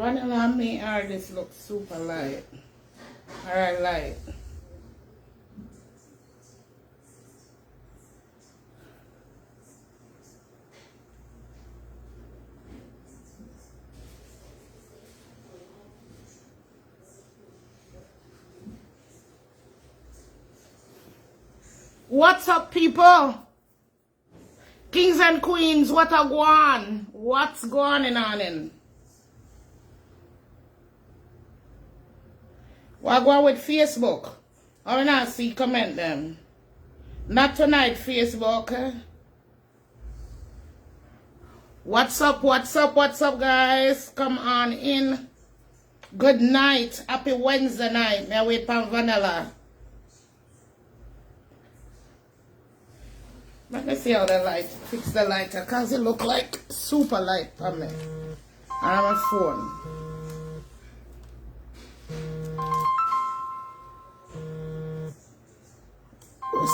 Vanilla me or this looks super light. Alright, light. What's up, people? Kings and queens, what a go on? What's going on in? What go on with Facebook? I not see comment them. Not tonight, Facebook. What's up, guys? Come on in. Good night. Happy Wednesday night. May I wait for Vanilla. Let me see how the light, fix the light, because it look like super light for me. On my phone.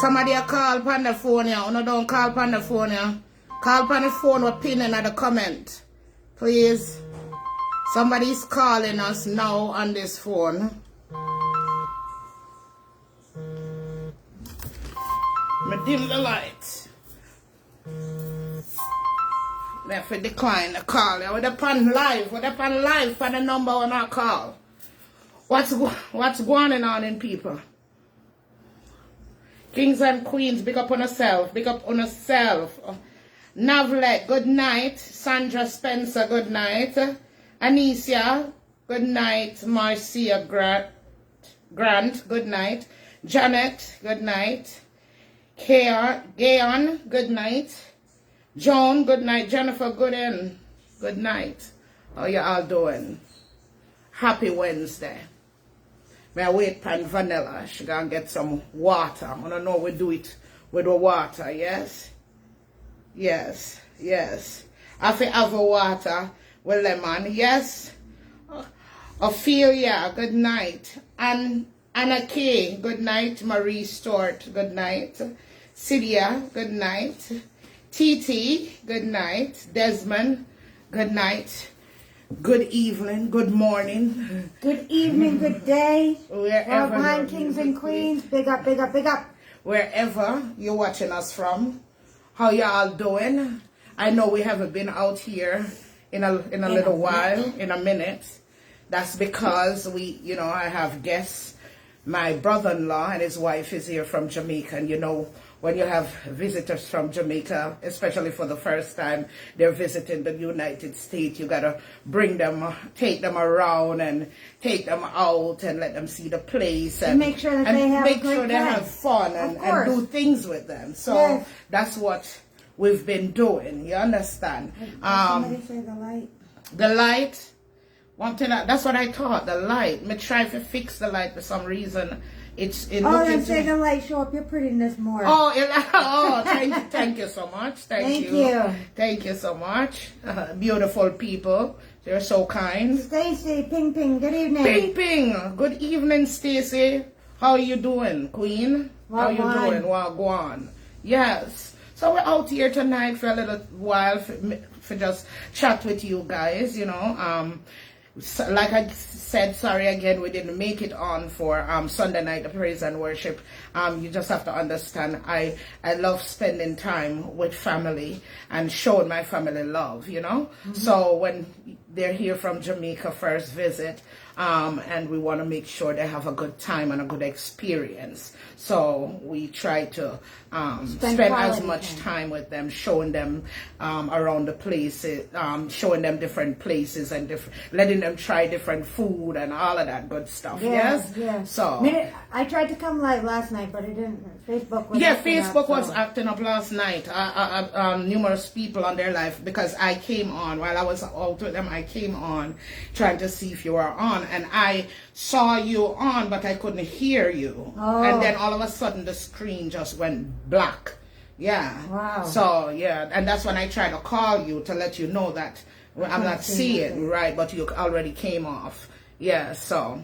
Somebody a call upon the phone, yeah. No, don't call upon the phone, yeah. Call upon the phone or pin in the comment. Please. Somebody's calling us now on this phone. Me dim the light. Me have to decline the call. We're upon live. We're upon live for the number on our call. What's going on in people? Kings and queens, big up on yourself. Big up on yourself. Navlet, good night. Sandra Spencer, good night. Anicia, good night. Marcia Grant, good night. Janet, good night. Gayon, good night. Joan, good night. Jennifer, good night. How you all doing? Happy Wednesday. May I wait for Vanilla? She gonna get some water. I don't know we do it with the water, yes? Yes. I feel have a water with lemon, yes? Ophelia, good night. Anna K, good night. Marie Stewart, good night. Cydia, good night. TT, good night. Desmond, good night. Good evening, good morning. Good evening, good day. Wherever behind Kings and Queens, big up. Wherever you're watching us from, how y'all doing? I know we haven't been out here in a little while, in a minute. That's because I have guests. My brother-in-law and his wife is here from Jamaica, and when you have visitors from Jamaica, especially for the first time they're visiting the United States, you gotta bring them, take them around and take them out and let them see the place and make sure that they have fun and do things with them. So yes. That's what we've been doing. You understand? Somebody say the light. The light. One thing that's what I thought. The light. Me try to fix the light for some reason. Then say the light show up your prettiness more. Thank you so much. Thank you. Thank you so much. Beautiful people. They're so kind. Stacy, Ping, good evening. Ping. Good evening, Stacy. How are you doing, Queen? How you doing? Wagwan. Yes. So we're out here tonight for a little while for just chat with you guys, like I said, sorry again, we didn't make it on for Sunday night, the praise and worship. You just have to understand, I love spending time with family and showing my family love, Mm-hmm. So when they're here from Jamaica first visit, and we want to make sure they have a good time and a good experience. So we try to spend as much time with them, showing them around the places, showing them different places and letting them try different food and all of that good stuff. Yes. So I tried to come live last night, but it didn't. Facebook was acting up last night. Numerous people on their life, because I came on while I was out with them. I came on trying to see if you were on, and I saw you on, but I couldn't hear you. Oh. And then all of a sudden the screen just went black. Yeah. Wow. So yeah, and that's when I tried to call you to let you know that I'm not seeing right, but you already came off. Yeah. So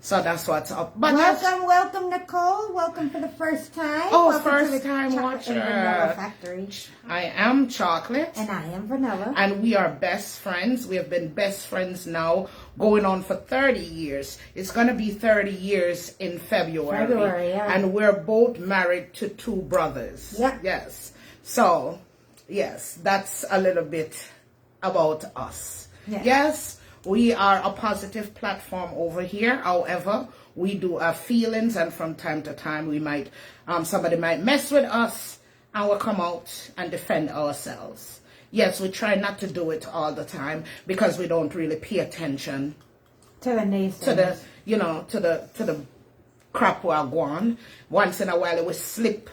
that's what's up. But welcome, Nicole. Welcome for the first time. Oh, welcome first time Chocolate and Vanilla watcher. Factory. I am Chocolate. And I am Vanilla. And we are best friends. We have been best friends now going on for 30 years. It's going to be 30 years in February. Yeah. And we're both married to 2 brothers. Yeah. Yes. So, yes, that's a little bit about us. Yes. Yes, we are a positive platform over here. However, we do have feelings, and from time to time we might, somebody might mess with us, and we'll come out and defend ourselves. Yes, we try not to do it all the time because we don't really pay attention to the naysayers. to the, you know, to the crap we are going. Once in a while, it will slip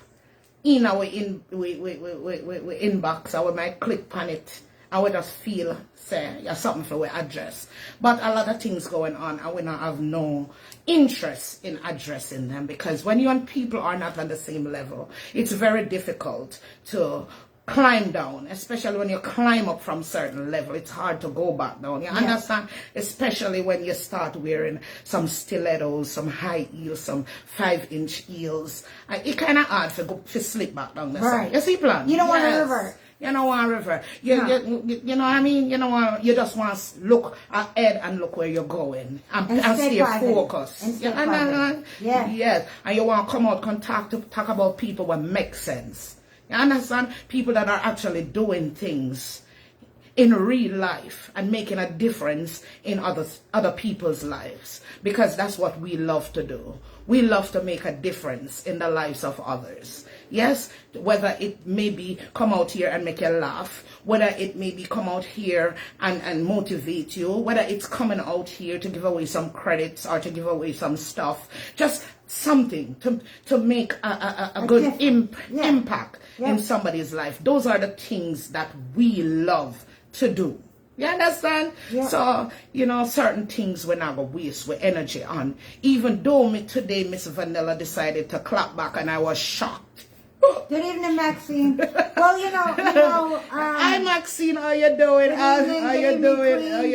in our inbox, and we might click on it, and we just feel, say, yeah, something for we address. But a lot of things going on, and we don't have no interest in addressing them, because when you and people are not on the same level, it's very difficult to climb down, especially when you climb up from certain level. It's hard to go back down. You understand? Especially when you start wearing some stilettos, some high heels, some 5-inch heels. It's kind of hard to slip back down the side. You see, plan? You don't want to revert. You don't want to revert. You know what I mean? You know, you just want to look ahead and look where you're going and stay focused. And stay private. Yeah. Yes. And you want to come out and talk about people that make sense. You understand? People that are actually doing things in real life and making a difference in other people's lives, because that's what we love to do. We love to make a difference in the lives of others. Yes, whether it may be come out here and make you laugh, whether it may be come out here and motivate you, whether it's coming out here to give away some credits or to give away some stuff, just something to make a good impact in somebody's life. Those are the things that we love to do. You understand? Yeah. So, you know, certain things we're not going to waste with energy on. Even though today Miss Vanilla decided to clap back, and I was shocked. Good evening, Maxine. Well, you know. Hi, Maxine. How you doing? How you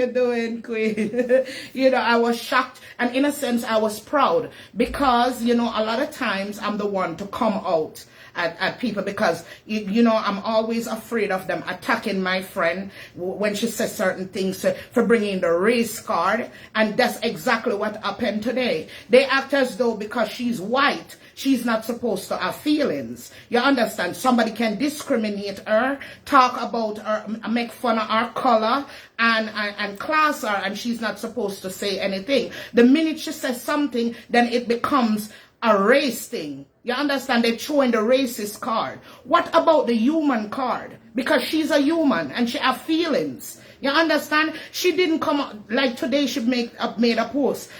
doing, Queen? You know, I was shocked, and in a sense, I was proud, because, you know, a lot of times I'm the one to come out at people, because you know, I'm always afraid of them attacking my friend when she says certain things for bringing the race card, and that's exactly what happened today. They act as though because she's white, she's not supposed to have feelings. You understand? Somebody can discriminate her, talk about her, make fun of her color, and class her, and she's not supposed to say anything. The minute she says something, then it becomes a race thing. You understand? They throw in the racist card. What about the human card? Because she's a human and she has feelings. You understand? She didn't come, like today she made a post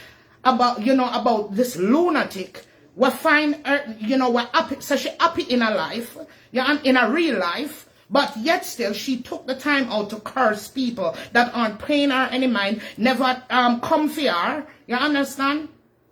about, you know, about this lunatic. We find her, you know, we're happy, so she's happy in her life, yeah, in her real life, but yet still she took the time out to curse people that aren't paying her any mind, never come for her. You understand?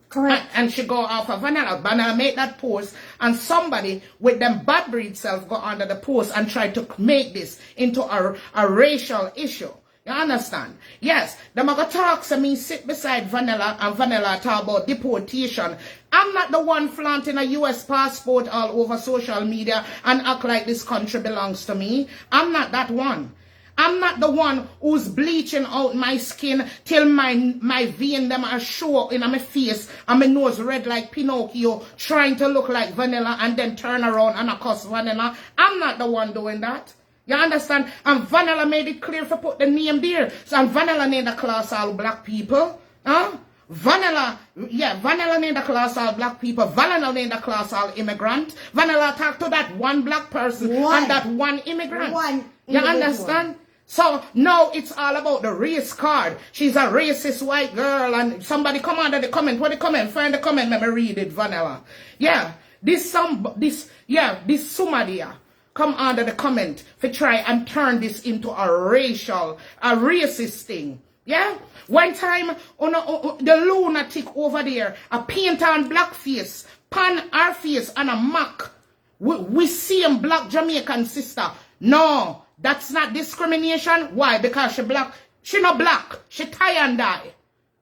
Correct. And she go off of Vanilla. Vanilla made that post, and somebody with them bad breed self go under the post and try to make this into a racial issue. You understand? Yes, them are gonna talk, so me sit beside Vanilla, and Vanilla talk about deportation. I'm not the one flaunting a US passport all over social media and act like this country belongs to me. I'm not that one. I'm not the one who's bleaching out my skin till my vein them are show in my face and my nose red like Pinocchio, trying to look like Vanilla, and then turn around and cuss Vanilla. I'm not the one doing that. You understand? And Vanilla made it clear to put the name there. So, and Vanilla named the class all black people. Huh? Vanilla named the class all black people. Vanilla named the class all immigrant. Vanilla talked to that one black person and that one immigrant. You understand? So now it's all about the race card. She's a racist white girl, and somebody come under the comment. What the comment? Find the comment. Let me read it, Vanilla. Yeah, this Sumadia come under the comment for try and turn this into a racist thing. Yeah? One time, the lunatic over there, a paint on black face, pan our face and a mock. We see him black Jamaican sister. No, that's not discrimination. Why? Because she black. She not black. She tie and dye.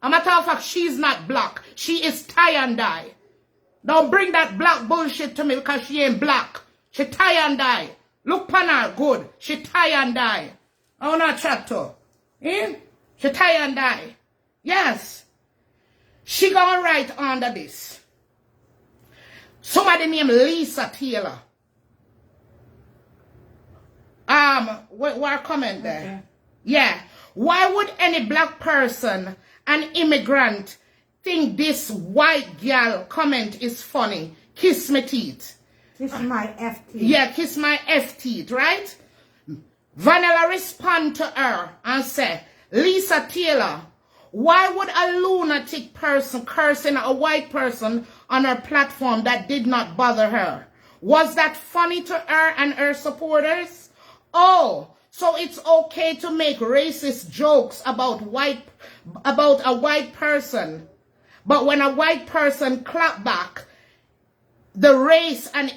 A matter of fact, she's not black. She is tie and dye. Don't bring that black bullshit to me because she ain't black. She tie and die. Look pan her good. She tie and die. I wanna chat to her. Eh? She tie and die. Yes. She gonna write under this. Somebody named Lisa Taylor. What comment there? Okay. Yeah. Why would any black person, an immigrant, think this white girl comment is funny? Kiss my teeth. Kiss my F teeth. Yeah, kiss my F teeth, right? Vanilla respond to her and say, Lisa Taylor, why would a lunatic person cursing a white person on her platform that did not bother her? Was that funny to her and her supporters? Oh, so it's okay to make racist jokes about a white person. But when a white person clap back, the race and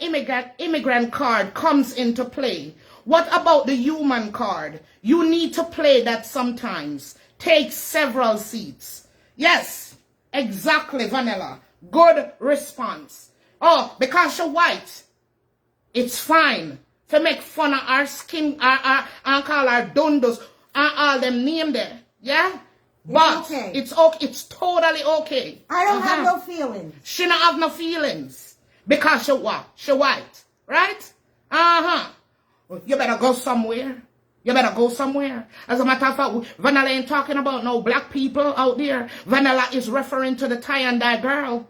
immigrant card comes into play. What about the human card? You need to play that sometimes. Take several seats. Yes, exactly, Vanilla. Good response. Oh, because you're white, it's fine to make fun of our skin, and call our dundos, and all them name there. Yeah? But okay. It's okay. It's totally okay. I don't have no feelings. She don't have no feelings. Because she what? She white. Right? You better go somewhere. You better go somewhere. As a matter of fact, Vanilla ain't talking about no black people out there. Vanilla is referring to the tie and dye girl.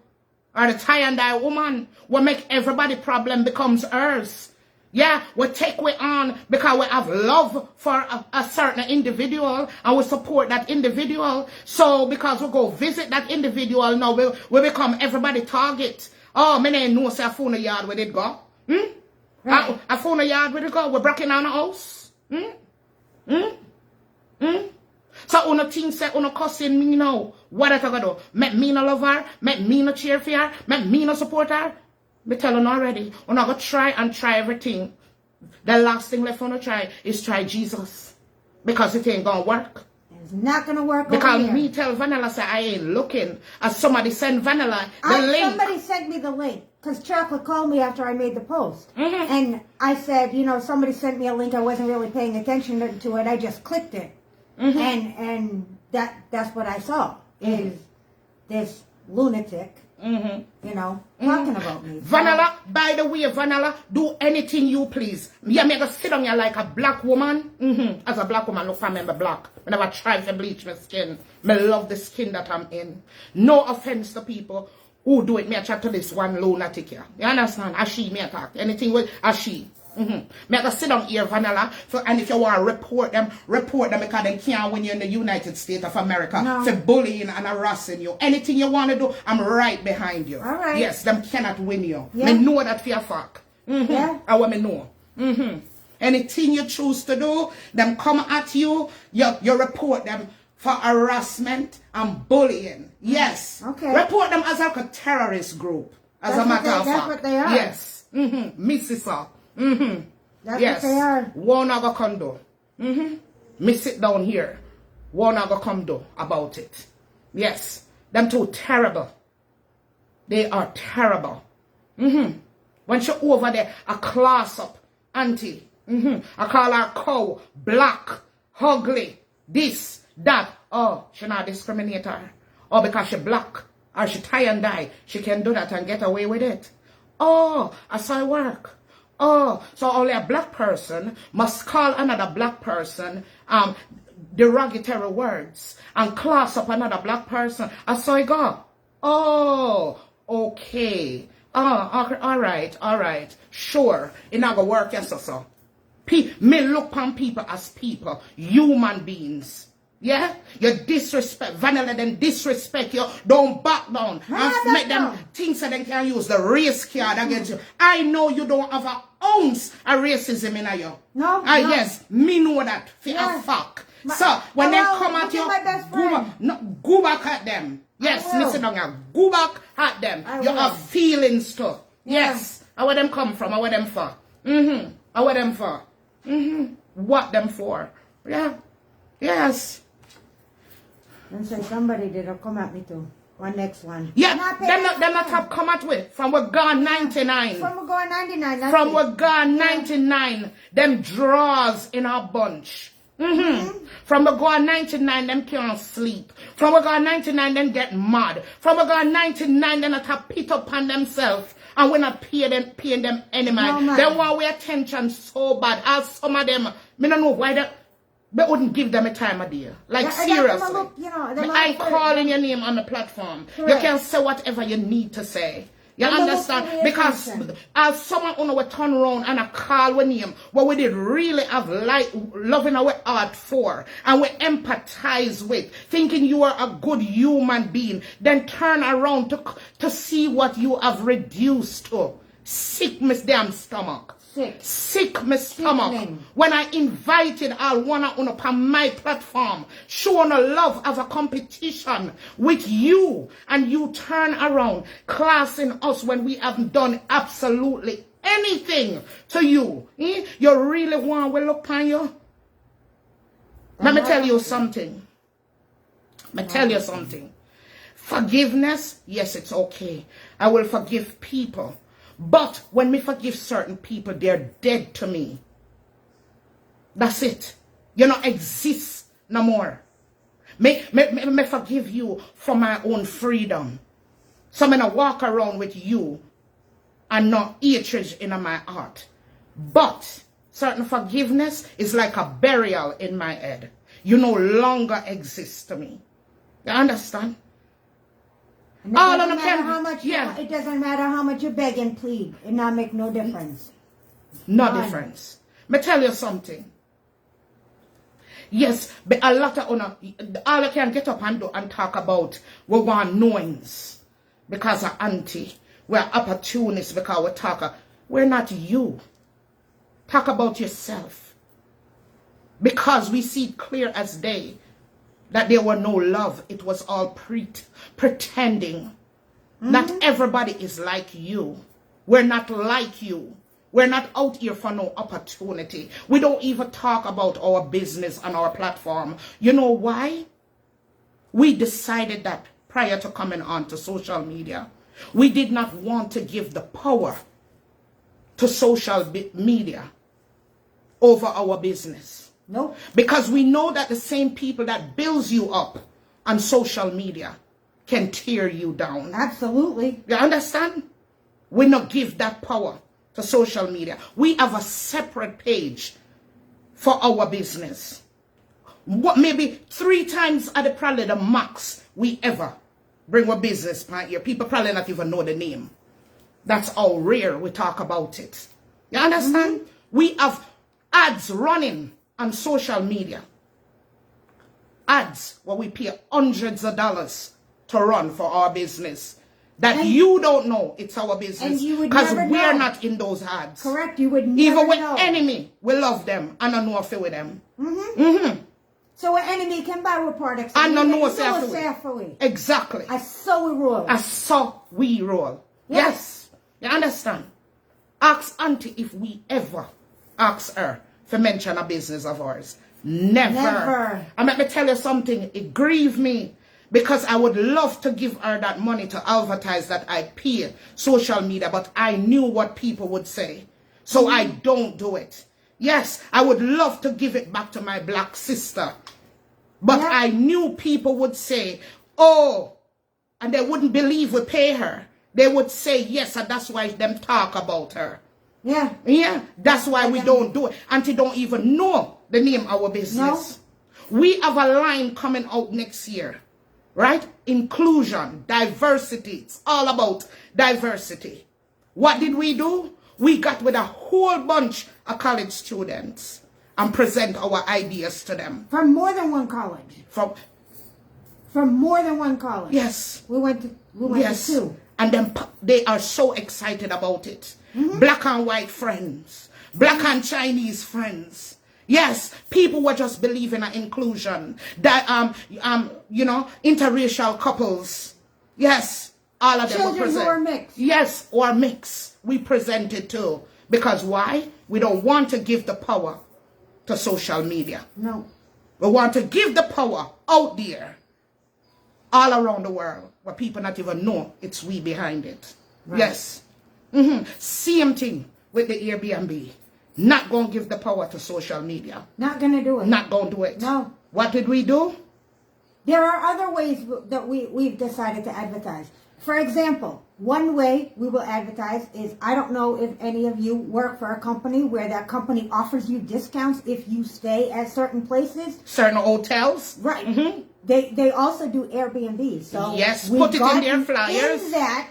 Or the tie and dye woman. What make everybody problem becomes hers. Yeah, we take we on because we have love for a certain individual and we support that individual. So because we go visit that individual now, we become everybody target. Oh, me ain't know say I found a yard where it go. Right. I found a yard where it go. We're breaking down a house. So una thing say una cussing me now. What I gonna do? Make me no love her, make me no cheer for her, make me no support her. Me tell you already, we're not going to try everything. The last thing left on to try is try Jesus. Because it ain't going to work. It's not going to work because me tell Vanilla say I ain't looking. As somebody send Vanilla the link. Somebody sent me the link. Because Chocolate called me after I made the post. And I said, you know, somebody sent me a link. I wasn't really paying attention to it. I just clicked it. And that's what I saw. Is this lunatic. You know, talking about me. Vanilla, by the way, Vanilla, do anything you please. You make us sit on you like a black woman. As a black woman, no family member black. I never try to bleach my skin. I love the skin that I'm in. No offense to people who do it. Me I chat to this one lunatic here. You understand? As she me attack. Anything with as she. Me I sit down here, Vanilla, and if you want to report them because they can't win you in the United States of America for bullying and harassing you. Anything you want to do, I'm right behind you. All right. Yes, them cannot win you. Yeah. Me know that for a fact. Yeah. I want me know. Anything you choose to do, them come at you, you report them for harassment and bullying. Yes. Okay. Report them as like a terrorist group. As a matter of fact. That's what they are. Yes. Mrs. That's yes. what they are. One go come do. Me sit down here. One go come do about it. Yes. Them two terrible. They are terrible. When she over there, a class up auntie. I call her cow, black, ugly, this, that. Oh, she not discriminate her. Oh, because she black or she tie and dye, she can do that and get away with it. Oh, I saw it work. Oh, so only a black person must call another black person derogatory words and class up another black person. I saw it go. Oh, okay. Oh, all right. Sure. It not gonna work, yes, so. Me look upon people as people, human beings. Yeah? You disrespect, Vanilla, then disrespect you. Don't back down. And make them think so they can use the race card against you. I know you don't have an ounce of racism in you. No. Yes, me know that for a fact. So, when they come at you, go back at them. Yes, listen on you. Go back at them. You have feelings too. Yes. I where them come from, I where them for. I where them for. What them for. Yeah. Yes. And say somebody did come at me too. One next one. Yeah, them not have come at with. From we're gone 99. From we're going 99. From we're gone 99. Them draws in our bunch. From we're gone 99, them can't sleep. From we're gone 99, them get mad. From we're gone 99, them not have pit up on themselves. And we're not paying them any mind. No, they want our attention so bad. As some of them, I don't know why they wouldn't give them a time of day. Like, seriously. Look, you know, I ain't calling your name on the platform. Correct. You can say whatever you need to say. You understand? Because as someone who will turn around and I call with name, what we did really have love in our heart for, and we empathize with, thinking you are a good human being, then turn around to see what you have reduced to. Sick Miss damn stomach. Sick my stomach. When I invited all one on my platform, showing a love of a competition with you, and you turn around classing us when we haven't done absolutely anything to you. You really want to look on you? Let me tell you something. Forgiveness, yes, it's okay. I will forgive people. But when me forgive certain people, they're dead to me. That's it. You don't exist no more. Me forgive you for my own freedom. So I'm going to walk around with you and not hatred in my heart. But certain forgiveness is like a burial in my head. You no longer exist to me. You understand? It doesn't matter how much. It doesn't matter how much you beg and plead. It not make no difference. No difference. Me tell you something. Yes, but a lot of all I can get up and do and talk about we want knowings because of auntie. We're opportunists because we talk. We're not you. Talk about yourself. Because we see clear as day that there were no love. It was all pretending. Not everybody is like you. We're not like you. We're not out here for no opportunity. We don't even talk about our business on our platform. You know why? We decided that prior to coming on to social media, we did not want to give the power to social media over our business. No. Because we know that the same people that builds you up on social media can tear you down. Absolutely. You understand? We not give that power to social media. We have a separate page for our business. What, maybe 3 times at probably the max we ever bring our business right here. People probably not even know the name. That's how rare we talk about it. You understand? We have ads running on social media. Ads where we pay hundreds of dollars to run for our business. That you don't know it's our business. Because we're not in those ads. Correct. You would never even with know. enemy, we love them and I know if with them. So an enemy can buy our products. And I know if exactly. I saw we roll. I saw we roll. Yes. You understand? Ask auntie if we ever ask her to mention a business of ours. Never. And let me tell you something. It grieved me because I would love to give her that money to advertise that I pay social media, but I knew what people would say. So I don't do it. Yes, I would love to give it back to my black sister. But I knew people would say, oh, and they wouldn't believe we pay her. They would say, yes, and that's why them talk about her. Yeah, that's why we don't do it. Auntie don't even know the name of our business. No. We have a line coming out next year, right? Inclusion, diversity. It's all about diversity. What did we do? We got with a whole bunch of college students and present our ideas to them. From more than one college. From more than one college. Yes. We went to 2. And then they are so excited about it. Black and white friends. Black and Chinese friends. Yes, people were just believing in inclusion. That you know, interracial couples. Yes, all of them children were present. Who are mixed. Yes, or mixed. We presented too. Because why? We don't want to give the power to social media. No. We want to give the power out there. all around the world where people not even know it's we behind it. Right. Yes. Same thing with the Airbnb. Not going to give the power to social media. Not going to do it. Not going to do it. No. What did we do? There are other ways that we've decided to advertise. For example, one way we will advertise is, I don't know if any of you work for a company where that company offers you discounts if you stay at certain places. Certain hotels. Right. They also do Airbnb. So yes, put it in their flyers. In that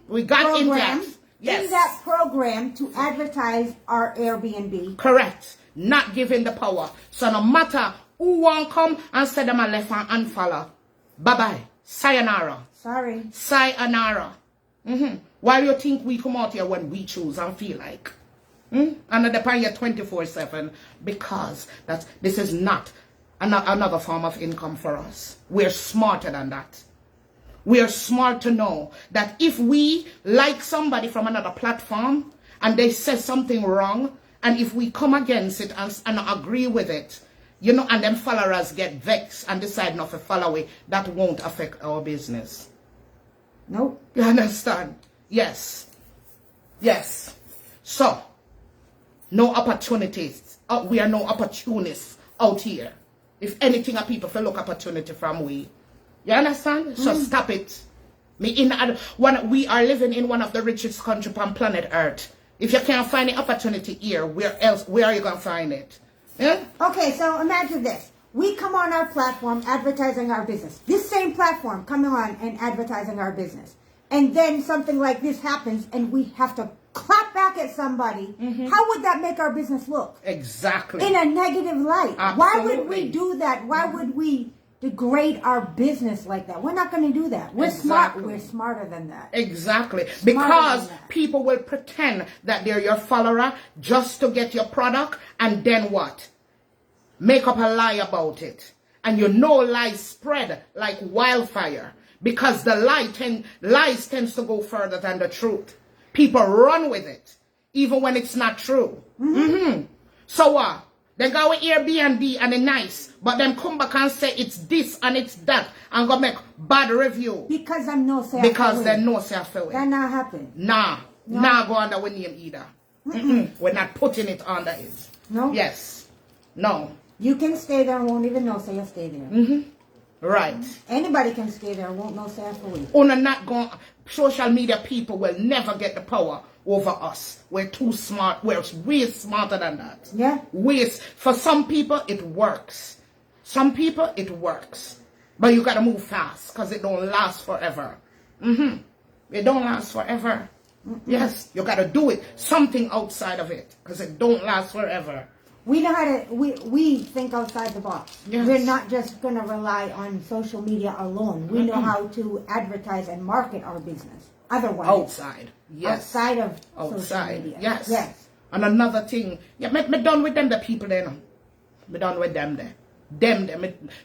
we got in that. Yes. In that program to advertise our Airbnb. Correct. Not giving the power. So no matter who want come and say them a left and unfollow. Bye-bye. Sayonara. Sorry. Sayonara. Why do you think we come out here when we choose and feel like? And it depend you 24/7 because this is not another form of income for us. We're smarter than that. We are smart to know that if we like somebody from another platform and they say something wrong, and if we come against it and agree with it, you know, and them followers get vexed and decide not to follow it, that won't affect our business. Nope. You understand? Yes. Yes. So, no opportunities. We are no opportunists out here. If anything, people feel look opportunity from we. You understand? So stop it. We are living in one of the richest countries on planet Earth. If you can't find the opportunity here, where are you gonna find it? Yeah? Okay, so imagine this. We come on our platform advertising our business. This same platform coming on and advertising our business. And then something like this happens and we have to clap back at somebody. How would that make our business look? Exactly. In a negative light. Absolutely. Why would we do that? Why would we degrade our business like that? We're not going to do that. We're smart. We're smarter than that. Exactly. Because people will pretend that they're your follower just to get your product, and then what? Make up a lie about it. And you know lies spread like wildfire because the lies tends to go further than the truth. People run with it even when it's not true. So what? They go with Airbnb and it's nice, but them come back and say it's this and it's that and go make bad review. Because I'm no say. Because they know say that not happen. Nah go under we name either. We're not putting it under it. No. Yes. No. You can stay there and won't even know say you stay there. Right. Anybody can stay there and won't know say for we. Not going. Social media people will never get the power over us. We're too smart. We're way smarter than that. Yeah. For some people, it works. Some people, it works. But you got to move fast because it don't last forever. It don't last forever. Yes, you got to do it. Something outside of it because it don't last forever. We know how to, we think outside the box. Yes. We're not just going to rely on social media alone. We know how to advertise and market our business. Otherwise. Outside. Yes. Outside of social media. Yes. Yes. And another thing, me done with them, the people there now. Me done with them there.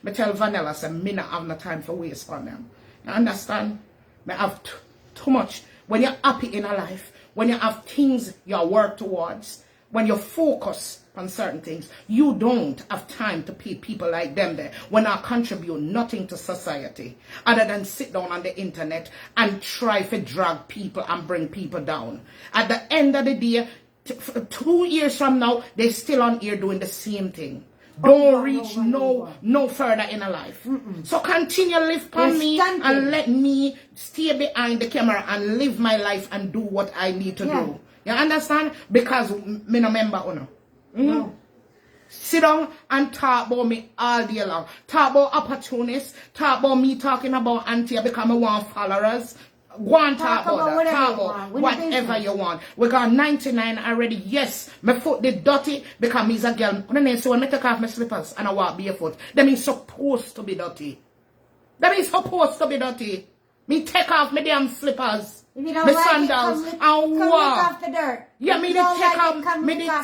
Me tell Vanilla, say, me not have no time for waste on them. You understand? Me have too much. When you're happy in a life, when you have things you work towards, when you focus on certain things, you don't have time to pay people like them there when I contribute nothing to society other than sit down on the internet and try to drag people and bring people down. At the end of the day, 2 years from now, they're still on here doing the same thing. Don't reach no further in a life. So continue to live on me and let me stay behind the camera and live my life and do what I need to do. You understand? Because me no member no. Sit down and talk about me all day long. Talk about opportunists. Talk about me talking about auntie because I want followers. Go and talk about that. Talk about whatever you want. We got 99 already. Yes, my foot did dirty because me's a girl. So when I take off my slippers and I walk barefoot, that means supposed to be dirty. That means supposed to be dirty. Me take off my damn slippers. If you don't my like sandals it, and walk. Off the dirt. Yeah, me did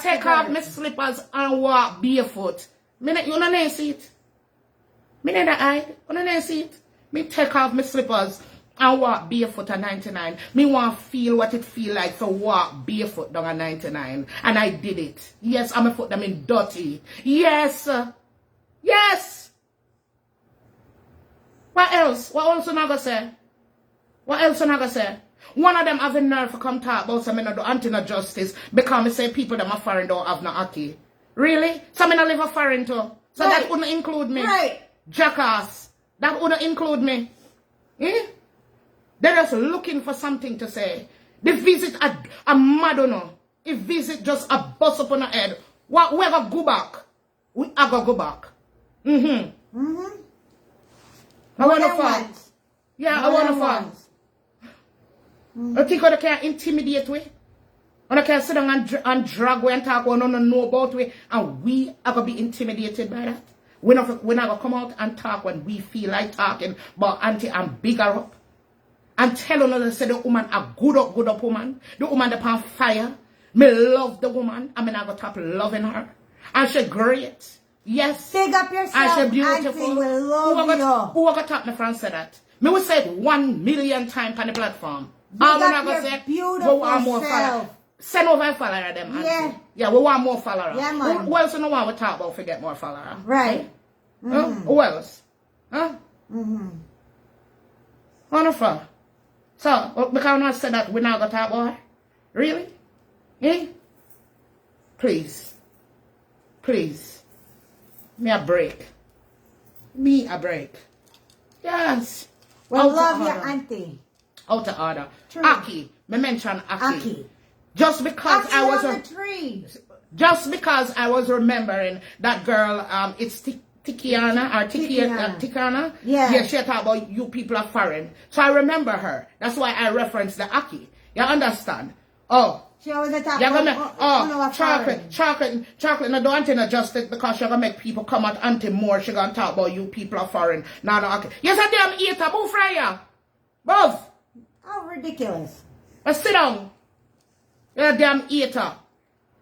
take off my slippers and walk barefoot. You don't see it. Me neither hide. You don't see it. Me take off my slippers and walk barefoot at 99. Me want to feel what it feel like to walk barefoot down at 99. And I did it. Yes, I'm going to put them in dirty. Yes. Yes. What else? What else you not gonna say? What else you not gonna say? One of them have a nerve to come talk about some anti-justice because I say people that are foreign don't have no aki. Really? Some I live a foreign too. So right. that wouldn't include me. Right. Jackass. That wouldn't include me. Eh? They're just looking for something to say. They visit a Madonna. They visit just a bus up on the head. What? We gotta go back. We are gonna go back. Mm-hmm. Mm-hmm. I want to fight. Yeah, I want to fight. I think I can intimidate we. I can sit down and drag we and talk we don't know about we. And we are going to be intimidated by that. We're not going to come out and talk when we feel like talking about auntie and bigger up. And tell another say the woman a good up woman. The woman that on fire. Me love the woman. I mean I got to stop loving her. And she great. Yes. Big up yourself. And she beautiful. Auntie will love Who I got to talk my friend say that? Me will say it 1 million times on the platform. Big up your beautiful self. Send over a follower them, auntie. Yeah. Yeah, we want more followers. Yeah, man. Who else you know want to talk about to get more followers? Right. Huh? Who else? Huh? Wonderful. So, because I said that we're not going to talk about her? Really? Eh? Please. Please. Me a break. Me a break. Yes. Well, love your auntie. Out of order. True. Aki. Me mention Aki. Aki. Just because Aki I was on the tree. just because I was remembering that girl, it's Tikiana or Tikana. Yeah. Yeah, she talked about you people are foreign. So I remember her. That's why I referenced the Aki. You understand? Oh. She always attack. Chocolate. No, don't adjust it because she's gonna make people come at auntie more. She gonna talk about you people are foreign. No, okay. Yes, I damn eater, boo fryer. Both. How ridiculous. Sit down. You're a damn eater.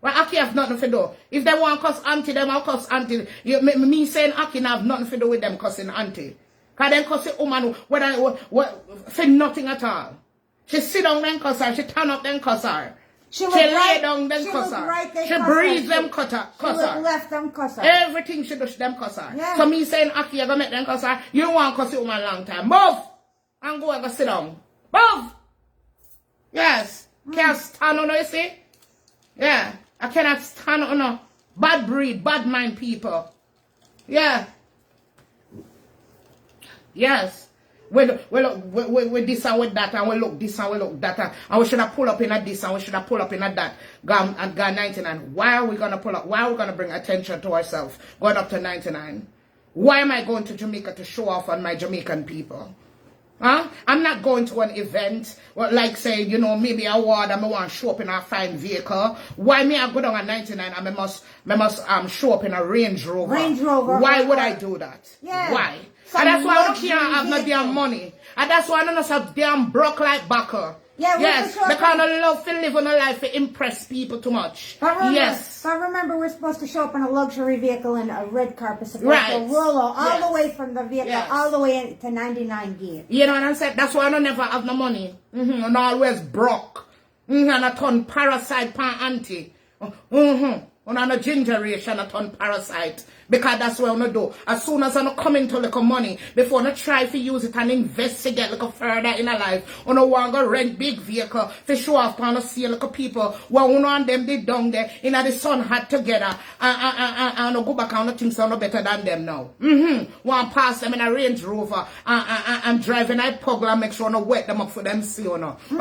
Well, Aki have nothing to do. If they want to cuss auntie, them will cuss auntie. Me saying Aki have nothing to do with them cussing auntie. Because they cuss a woman for nothing at all. She sit down then cuss her. She turn up then cuss her. She lay down then cuss her. Right, she breathe them cuss her. She look left them cuss her. Everything she does them cuss her. Yeah. So me saying Aki, you're going to make them cuss her. You don't want to cuss a woman a long time. Move. And go and go sit down. Move. Yes. Can't stand on her, you see? Yeah. I cannot stand on her. Bad breed, bad mind people. Yeah. Yes. We look this and with that, and we look this and we look that, and we should have pulled up in a this and we should have pulled up in a that. Gone 99. Why are we gonna pull up? Why are we gonna bring attention to ourselves going up to 99? Why am I going to Jamaica to show off on my Jamaican people? Huh? I'm not going to an event, like say, you know, maybe a ward and I want to show up in a fine vehicle. Why me I go down at 99 and I must show up in a Range Rover? Range Rover. Why would I do that? Yeah. Why? Some And that's why I don't luxury care have no damn money. And that's why I don't have damn broke like backer. Yeah, yes, because I love to live on a life to impress people too much. But remember, yes. But remember, we're supposed to show up in a luxury vehicle in a red carpet, supposed Right. to roll all Yes. the way from the vehicle, Yes. all the way to 99 gear. You know what I'm saying? That's why I don't never have no money. And always broke. And I turn parasite pan auntie. And I'm a generation I turn parasite. Because that's what I do. As soon as I come into little money, before I try to use it and investigate little further in a life, I want to rent big vehicle to show off and see little people where one and them they down there in the sun hot together and go back and think so no better than them now. Want pass them in a Range Rover and driving a puggle and make sure I wet them up for them see you know. And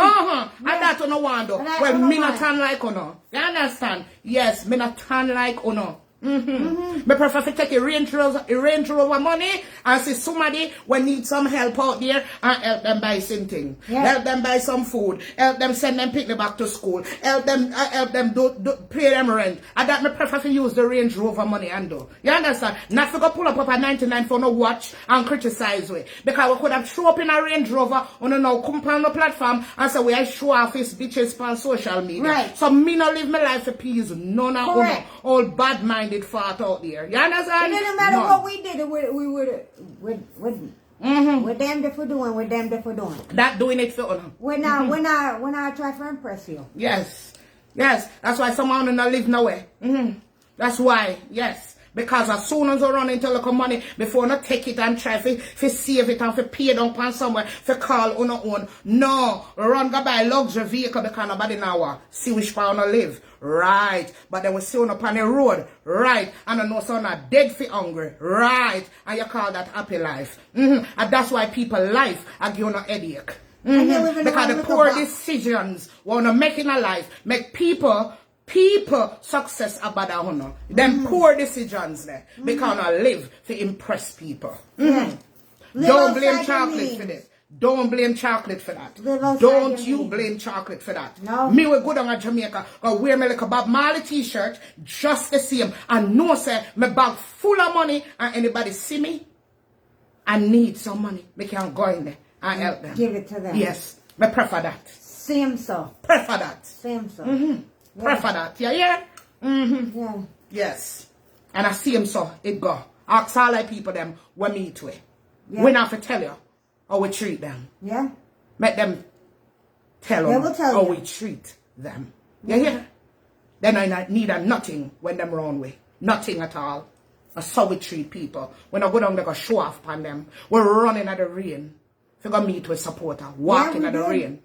that's what I want to do. Well, me not turn like you know. You understand? Yes, me not turn like you know. Me prefer to take a Range Rover money and see somebody when need some help out there and help them buy something. Yeah. Help them buy some food. Help them send them pick them back to school. Help them do pay them rent. And that me prefer to use the Range Rover money and do. You understand? Not to go pull up at 99 for no watch and criticize we. Because we could have show up in a Range Rover on a now come on the platform and say we show off his bitches on social media. Right. So me not live my life for peace. None of them. All bad minded fart out there. You understand? It didn't matter what we did. We're damned if we're doing. We're damned if we're doing. That doing it for them. We're not trying to impress you. Yes. Yes. That's why someone don't live nowhere. That's why. Yes. Because as soon as I run into local money, before I take it and try to save it and to pay it down somewhere, to call on our own. No, run go buy luxury vehicle because nobody now see which part I live. Right. But then we see on up on the road. Right. And I know some are dead for hungry. Right. And you call that happy life. And that's why people life are giving a headache. Because the poor decisions want to make in a life make people success about a honor. Them poor decisions there. Because I live to impress people. Don't blame chocolate for this. Don't blame chocolate for that. Don't you blame chocolate for that. No. Me will go down to Jamaica or wear me like a Bob Marley t-shirt just the same. And no say my bag full of money and anybody see me, I need some money. Me can go in there and help them. Give it to them. Yes. Me prefer that. Same so. Prefer that. Same so. Yeah. Prefer that. Yeah. Yeah. Yes. And I see him so it go. Ask all like people them we meet with. Yeah. We not to tell you how we treat them. Yeah. Make them tell us how we treat them. Yeah. Then I need a nothing when them wrong way. Nothing at all. That's how we treat people. When I go down, they go show off upon them. We're running at the rain. If you go meet with supporter, walking at the rain.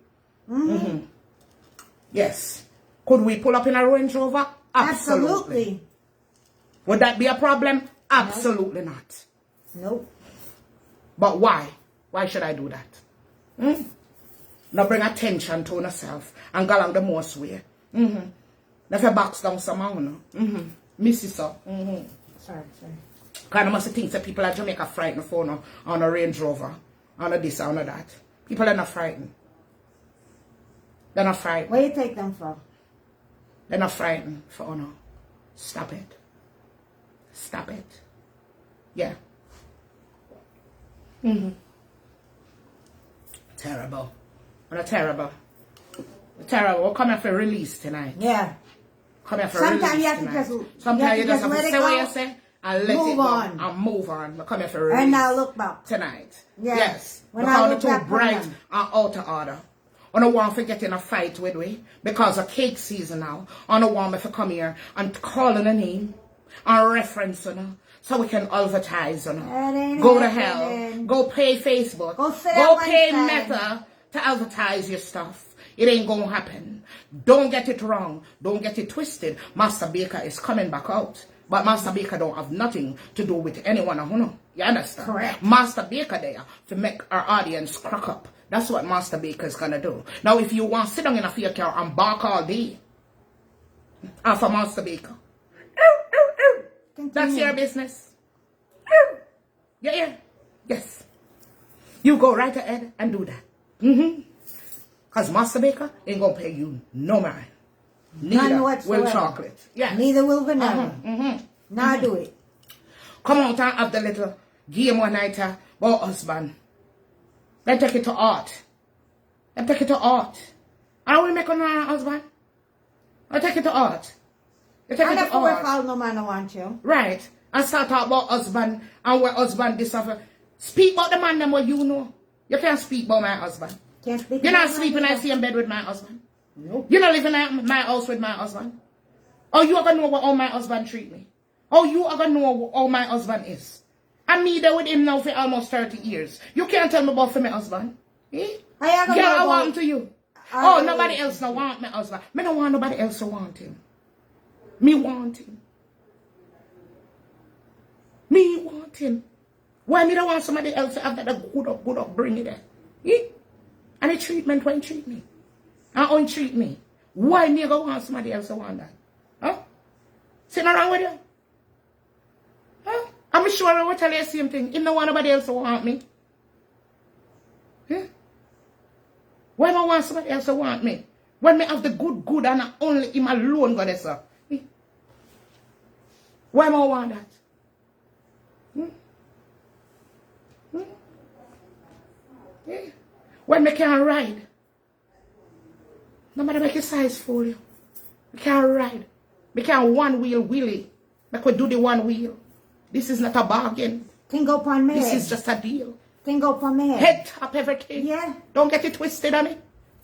Yes. Could we pull up in a Range Rover? Absolutely. Would that be a problem? Absolutely not. Nope. But why? Why should I do that? Now bring attention to yourself and go along the most way. Now if you box down somehow, miss it so. Sorry. Because I must think that people at Jamaica frightened for on a Range Rover, on a this, on a that. People are not frightened. They're not frightened. Where you take them from? They're not frightened for honor. Stop it. Stop it. Yeah. Terrible. What a terrible. Terrible. We're coming for release tonight. Yeah. Come here for Sometimes release you have to tonight. just Sometimes you just have to let it say what go you say and let move it go on. and move on. We're coming for release. And now look back. Tonight. Yeah. Yes. When Because I the look two back bright on them. and out of order. I don't want to get in a fight with we because of cake season now. I don't want me to come here and call in a name and reference on her so we can advertise on her. Go to hell. Go pay Facebook. Go pay Meta to advertise your stuff. It ain't gonna happen. Don't get it wrong. Don't get it twisted. Master Baker is coming back out. But Master Baker don't have nothing to do with anyone. You understand? Correct. Master Baker there to make our audience crack up. That's what Master Baker is gonna do. Now if you want to sit down in a fear car and bark all day after Master Baker, that's your business. Yeah. Yes. You go right ahead and do that. Because Master Baker ain't gonna pay you no mind. Neither will chocolate. Yeah. Neither will vanilla. Now do it. Come out and have the little game one night about husband. Then take it to art. And we make on our husband. I take it to art. You take it to art. Fall no man want you. Right. And start talk about husband and what husband this of. Speak about the man them what you know. You can't speak about my husband. Can't speak. You're not sleeping in the same bed with my husband. Nope. You're not living in my house with my husband. Oh, you are gonna know how my husband treat me. Oh, you are gonna know how my husband is. I'm me there with him now for almost 30 years. You can't tell me about for my husband. Eh? I want him to you. Oh, nobody else don't want my husband. Me don't want nobody else to want him. Me want him. Me want him. Why me don't want somebody else to have that good upbringing there? Eh? And the treatment when treat me. And untreat me. Why me go want somebody else to want that? Huh? See nothing wrong with you? Huh? I'm sure I will tell you the same thing. If no want nobody else to want me. Huh? Why do I want somebody else to want me? When me have the good and I only him alone got this up. Why do I want that? Yeah. When me can't ride. Nobody make your size fool you. Me can't ride. Me can't one wheel wheelie. Me could do the one wheel. This is not a bargain. Think upon me. This is just a deal. Think upon me. Head top everything. Yeah. Don't get it twisted on it.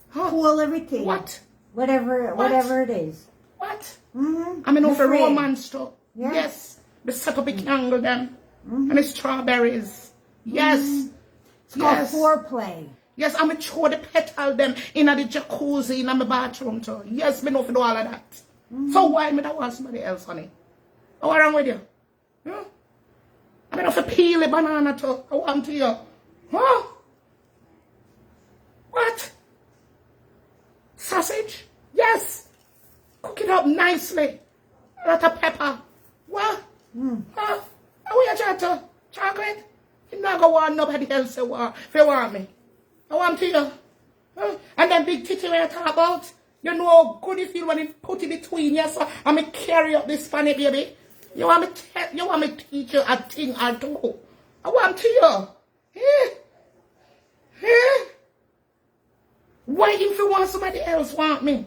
Huh? Cool everything. What? Whatever it is. What? Mm-hmm. I'm an over romance too. Yeah. Yes. They set up a candle them. And the strawberries. Yes. It's called foreplay. Yes, I'm going to throw the petal them in the jacuzzi in my bathroom too. Yes, me know to do all of that. So why me don't want somebody else, honey? What's wrong with you? Huh? I mean, if I peel a banana too, I want to you. Huh? What? Sausage? Yes. Cook it up nicely. A lot of pepper. What? Huh? How are you trying to? Chocolate? You not going to want nobody else to want, if you want me. I want to you. Huh? And then big titty when I talk about, you know how good you feel when you put it between you, so I'm going to carry up this funny baby. You want me to teach you a thing or two. I want to you. Eh? Eh? Why if you want somebody else want me?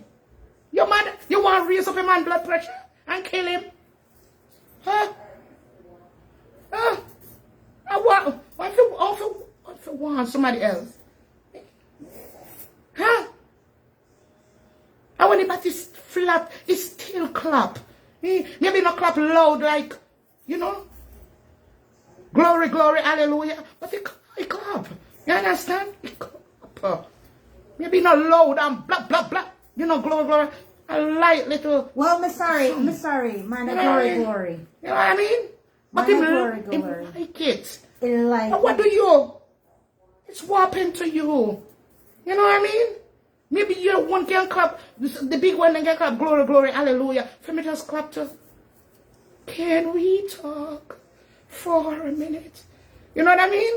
You want to raise up a man's blood pressure and kill him? Huh? Huh? What if you want somebody else? Huh? And when it is flat, it still clap. Maybe not clap loud like, you know, glory, glory, hallelujah. But it clap. You understand? It clap. Maybe not loud and blah, blah, blah. You know, glory, glory. A light little. Well, I'm sorry. Mine glory, glory. You know what I mean? But Glory. him like it. Like But what do you? It's warping to you. You know what I mean? Maybe you one can clap, the big one can clap, glory, glory, hallelujah. For me just clap to, can we talk for a minute? You know what I mean?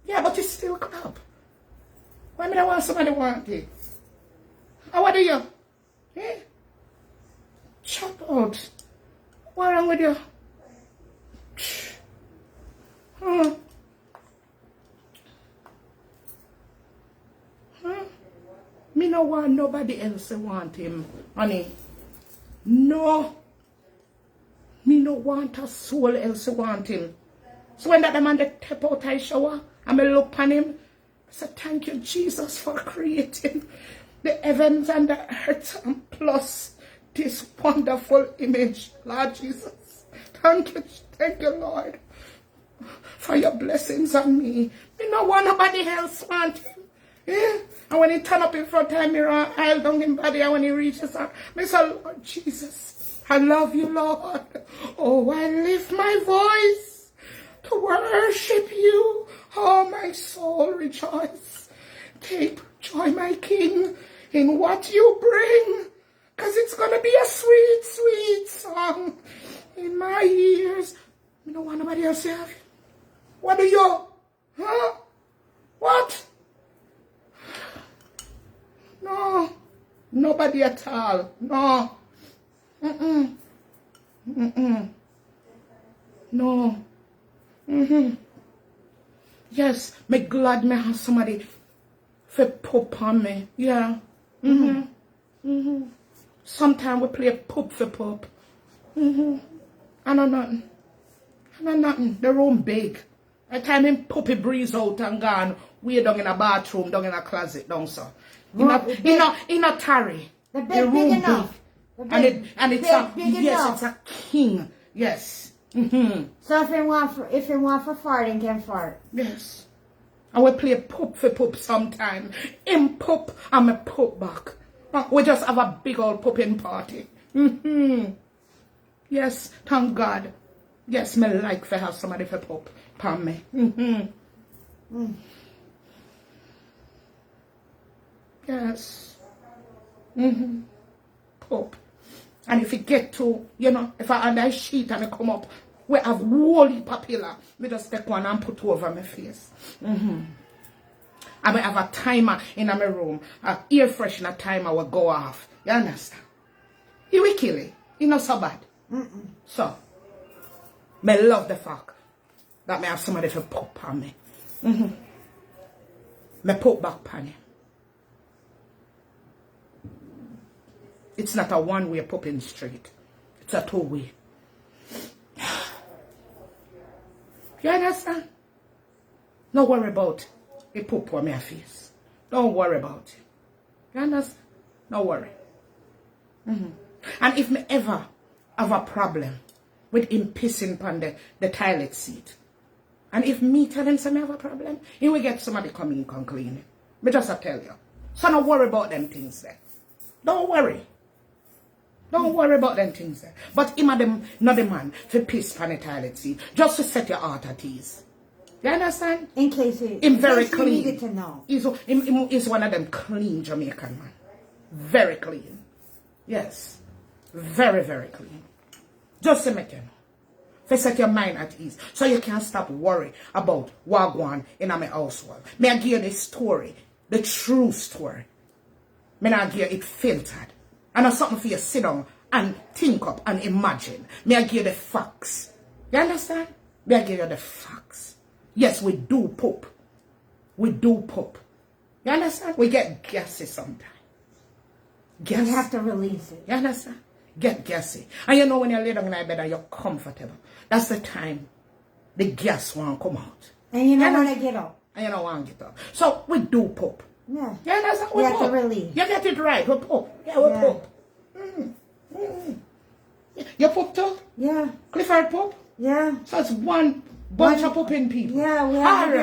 Yeah, but it's still clap. Why me I want somebody want it? How what do you? Eh? Chop out. What's wrong with you? Huh? Huh? Me no want nobody else want him, honey. No. Me no want a soul else want him. So when that man they step out I shower, and me look upon him, I say, thank you, Jesus, for creating the heavens and the earth and plus this wonderful image, Lord Jesus. Thank you, Lord, for your blessings on me. Me no want nobody else want him. Yeah? And when he turn up in front of the mirror, I'll down him body, and when he reaches out, me say, Lord Jesus, I love you, Lord. Oh, I lift my voice to worship you. Oh, my soul rejoice. Take joy, my King, in what you bring, because it's going to be a sweet, sweet song in my ears. You don't want nobody else have. What do you? Huh? What? No. Nobody at all. No. No. Yes, me glad me have somebody for pop on me. Yeah. Sometimes we play pop for pop. I know nothing. The room big. By the time him puppy breeze out and gone, we down in a bathroom, down in a closet, down so. In a tarry. The bed big enough. And it's a king. Yes. So if it want for farting, can fart. Yes. And we play poop for poop sometime. Him poop and me poop back. We just have a big old pooping party. Yes, thank God. Yes, me like to have somebody for poop upon me. Yes. Poop. And if it get to, you know, if I under a sheet and it come up, we have woolly papilla, we just take one and put over my face. I may have a timer in my room, an air freshener timer will go off. You understand? He will kill it. He not so bad. So, me love the fact that me have somebody to poop on me. Me poop back on him. It's not a one-way pooping street. It's a two-way. You understand? Don't worry about the poop on my face. Don't worry about it. You understand? Don't worry. And if me ever have a problem with him pissing on the toilet seat. And if me tell him some have a problem, he will get somebody come in and clean it. Me just tell you. So don't worry about them things there. Don't worry. Don't worry about them things there. But him and them, not the man, for piss on the toilet seat. Just to set your heart at ease. You understand? In case you clean. needed to know. He's one of them clean Jamaican man. Very clean. Yes. Very, very clean. Just to make you know. To set your mind at ease. So you can't stop worrying about what going on in my household. May I give you the story. The true story. May I give you it filtered. And that's something for you to sit down and think up and imagine. May I give you the facts. You understand? May I give you the facts. Yes, we do poop. We do poop. You understand? We get gassy sometimes. You have to release it. You understand? Get gassy. And you know when you lay down in your bed and you're comfortable, that's the time the gas won't come out. And you don't want to get up. And you don't want to get up. So we do poop. Yeah. You understand? We have poop. to release. You get it right. We poop. Yeah, we poop. You poop too? Yeah. Clifford poop? Yeah. So it's one bunch of pooping people. Yeah, we have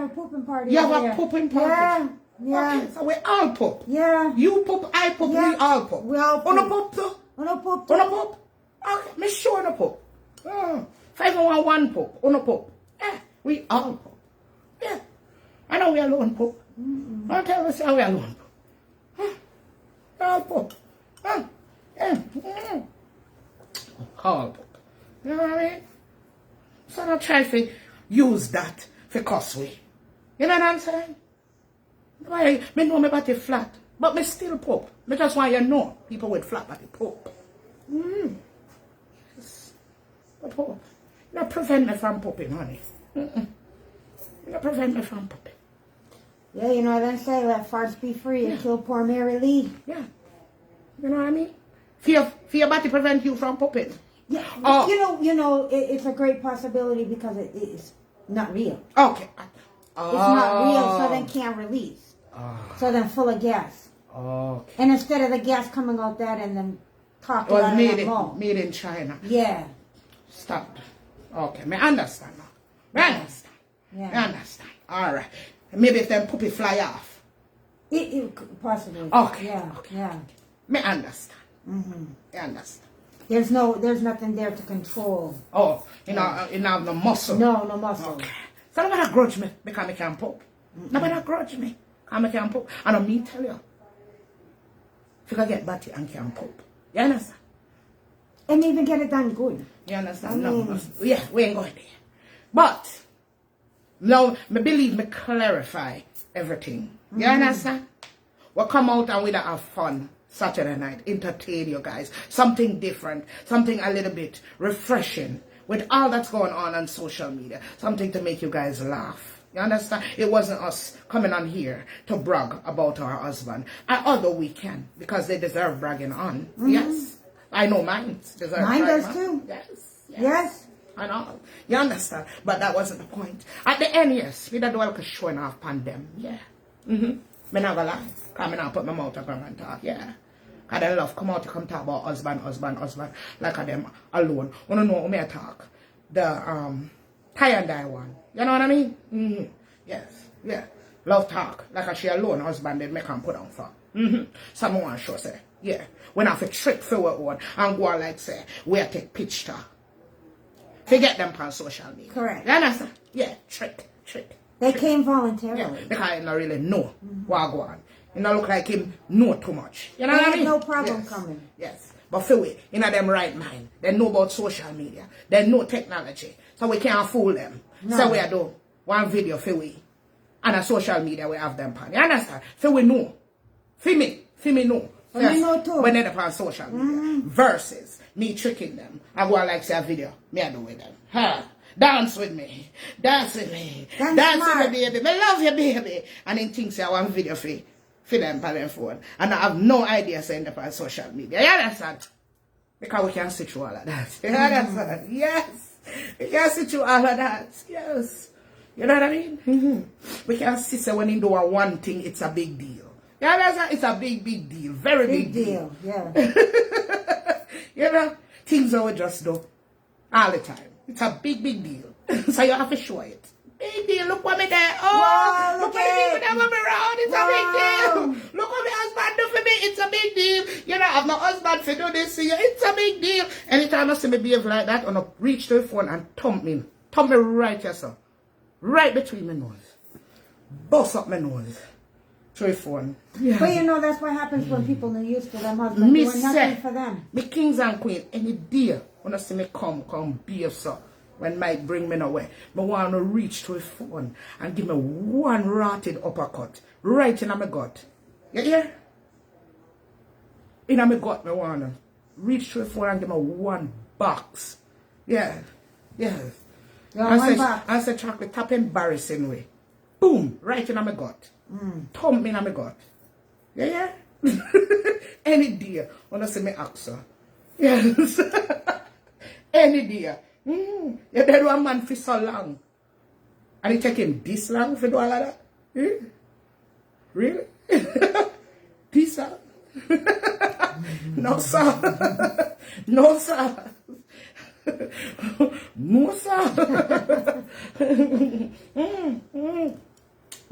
a pooping party. You have a pooping party? Yeah. Yeah. Okay, so we all poop. Yeah. You poop, I poop, Yeah. we all poop. We all poop. Uno poop too? Uno poop. Uno poop? Okay, me sure uno poop. 511 poop. Uno poop. Yeah, we all poop. Yeah. I know we alone poop. Don't tell us how we alone poop. We all poop. Yeah. All poop. You know what I mean? So don't try to use that for cuss we. You know what I'm saying? Why, me know me body flat, but me still poop. Me just want you know, people with flat body poop. Yes. But poop. You don't prevent me from pooping, honey. You don't prevent me from pooping. Yeah, you know what I say, let farts be free until poor Mary Lee. Yeah. You know what I mean? For your body prevent you from pooping. Yeah. Oh. You know, it's a great possibility because it is not real. Okay. It's not real, so then can't release. So then full of gas. Okay. And instead of the gas coming out that and then talking It was about it made in China. Yeah. Stop. Okay, me understand now. Me understand. Yeah. Me understand. All right. Maybe if them puppy fly off. It could possibly. Okay. Yeah. Okay. Yeah. Me understand. Me understand. There's nothing there to control. Oh, you have no muscle. No muscle. Okay. So nobody grudge me because I can poop. Nobody grudge me because I can poop. And I mean tell you. If you can get batty and can poop. You understand? And even get it done good. You understand? No. Yeah, we ain't going there. But now, me believe me clarify everything. You understand? We'll come out and we'll have fun Saturday night. Entertain you guys. Something different. Something a little bit refreshing. With all that's going on social media. Something to make you guys laugh. You understand? It wasn't us coming on here to brag about our husband. Although we can. Because they deserve bragging on. Yes. I know mine deserve Mine bragging does on. too. Yes. I know. You understand? But that wasn't the point. At the end, yes. We don't do like a showing off on them. Yeah. Me not gonna lie. Because me not put my mouth up and talk. Yeah. Because they love come out to come talk about husband. Like them alone. Wanna know who me talk? The tie and die one. You know what I mean? Yes. Yeah. Love talk. Like she alone husband they make them put on for. Someone want to show say. Yeah. When I have a trick for what one and go like say, we take picture. Forget them on social media. Correct. You understand? Yeah, trick. They came voluntarily. Yeah, because I don't really know what go on. You know, look like him know too much. You know what I mean? No problem coming. Yes. But for we, in them right mind, they know about social media. They know technology. So we can't fool them. No. So we do one video for we. And on social media we have them pan. You understand? So we know. For me know. For me know too. When they're on social media. Versus me tricking them. I go like say a video. Me I do with them. Ha. Dance with me. Dance with me. Dance with me, baby. I love you, baby. And then things I want video for them on their phone. And I have no idea saying them on social media. You understand? Because we can see through all of that. You understand? Yes. We can see through all of that. Yes. You know what I mean? We can see so when you do one thing, it's a big deal. You understand? It's a big deal. Very big deal. Yeah. You know? Things that we just do. All the time. It's a big, big deal. So you have to show it. Big deal. Look what me there. Oh, Wow, look what the people that want me around. It's a big deal. Look what my husband do for me. It's a big deal. You know, I have my husband to do this to you. It's a big deal. Anytime I see me behave like that, I'm going to reach to the phone and thump me. Thump me right here, sir. Right between my nose. Bust up my nose. Through the phone. Yeah. But you know, that's what happens when people are used to them husbands doing nothing for them. Me kings and queens, any day when I see me come BFF'S up. When Mike bring me away, I want to reach to his phone and give me one rotted uppercut right in my gut. You hear? In my gut, I want to reach to his phone and give me one box. Yeah. Yeah. I said, chocolate, tap embarrassing way. Boom, right in my gut. Thump me in my gut. Yeah? Any day when I see me ask her. Yes. Any day. You did one man for so long. And it take him this long for do all of that? Really? This long? No, sir. No, sir. No, sir.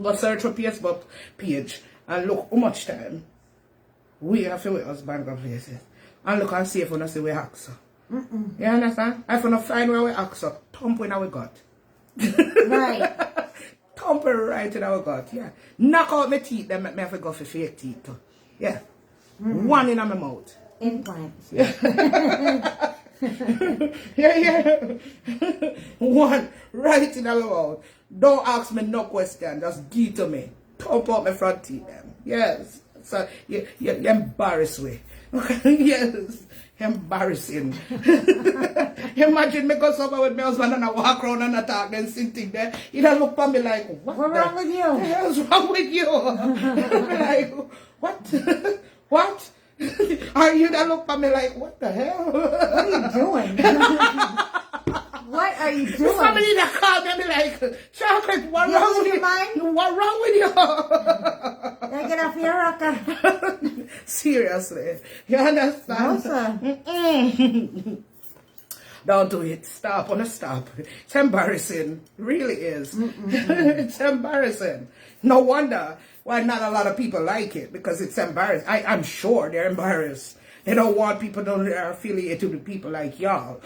Go search for Facebook page and look how much time we have to with husband go places. And look and see if we see we ask her. You understand? If we find where we ask her, thump in our gut. Right. Thump it right in our gut, yeah. Knock out my teeth, then make me have to go for fake teeth too. Yeah. One in my mouth. Implants. Yeah. Yeah. One right in our mouth. Don't ask me no question, just give to me. Thump out my front teeth then. Yes. So you embarrass me. Yes. Embarrassing. Imagine me go somewhere with my husband and I walk around and I talk and sitting there. He don't look at me like, what's wrong with you? What the hell's wrong with you? Like, what? What? Are you that look at me like, what the hell? What are you doing? What are you doing? Somebody that called me and be like, Chocolate, what You wrong lose with your you? mind? What wrong with you? Gotta get off your rocker. Seriously. You understand? No, sir. Don't do it. Stop. Wanna stop. It's embarrassing. It really is. It's embarrassing. No wonder why not a lot of people like it, because it's embarrassing. I'm sure they're embarrassed. They don't want people that are affiliated with people like y'all.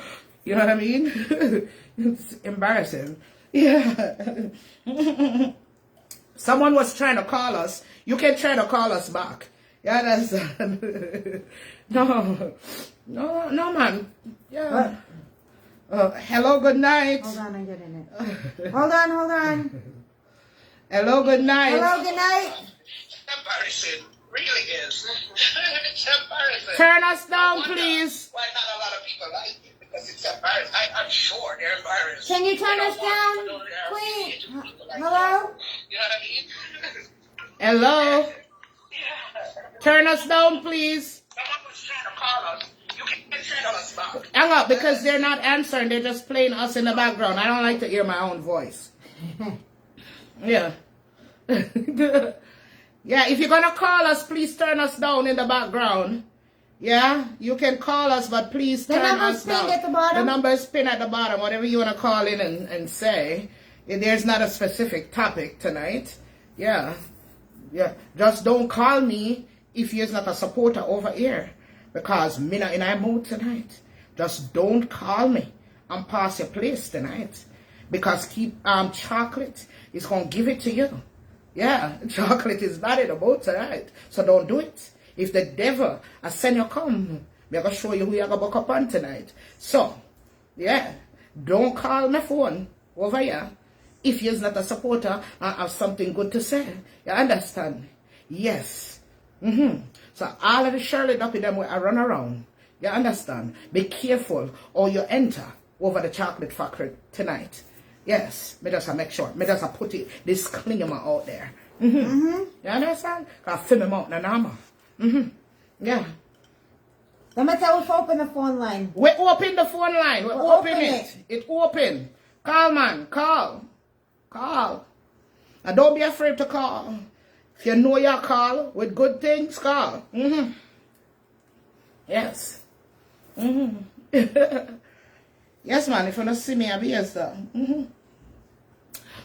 You know what I mean? It's embarrassing. Yeah. Someone was trying to call us. You can try to call us back. You understand? No, man. Yeah. Hello, good night. Hold on, I'm getting it. Hold on. Hello, good night. Hello, good night. Embarrassing. Really is. It's embarrassing. Turn us down, please. Why not a lot of people like it? Because it's embarrassing. I'm sure they're embarrassed. Can you turn us down, please? Hello? You know what I mean? Hello? Yeah. Turn us down, please. Someone was trying to call us. You can't turn us back. Hang up, because they're not answering. They're just playing us in the background. I don't like to hear my own voice. Yeah. Yeah, if you're going to call us, please turn us down in the background. Yeah, you can call us, but please turn us down. The number is pinned at the bottom? The number is pinned at the bottom, whatever you want to call in and say. There's not a specific topic tonight. Yeah. Just don't call me if you're not a supporter over here, because me not in our mood tonight. Just don't call me and pass your place tonight, because chocolate is going to give it to you. Yeah, chocolate is bad in the boat tonight, so don't do it. If the devil has sent you come, I'm going to show you who you're going to buck up on tonight. So, yeah, don't call my phone over here if you're not a supporter and have something good to say. You understand? Yes. So all of the Shirley Duppy them will run around. You understand? Be careful or you enter over the chocolate factory tonight. Yes, me just make sure. Me just put it disclaimer out there. You understand? Because I film him out in the armor. Yeah. Let me tell you, open the phone line. We open the phone line. We open it. It's open. Call, man. Call. And don't be afraid to call. If you know your call with good things, call. Yes. Yes, man. If you don't see me, I'll be here, sir.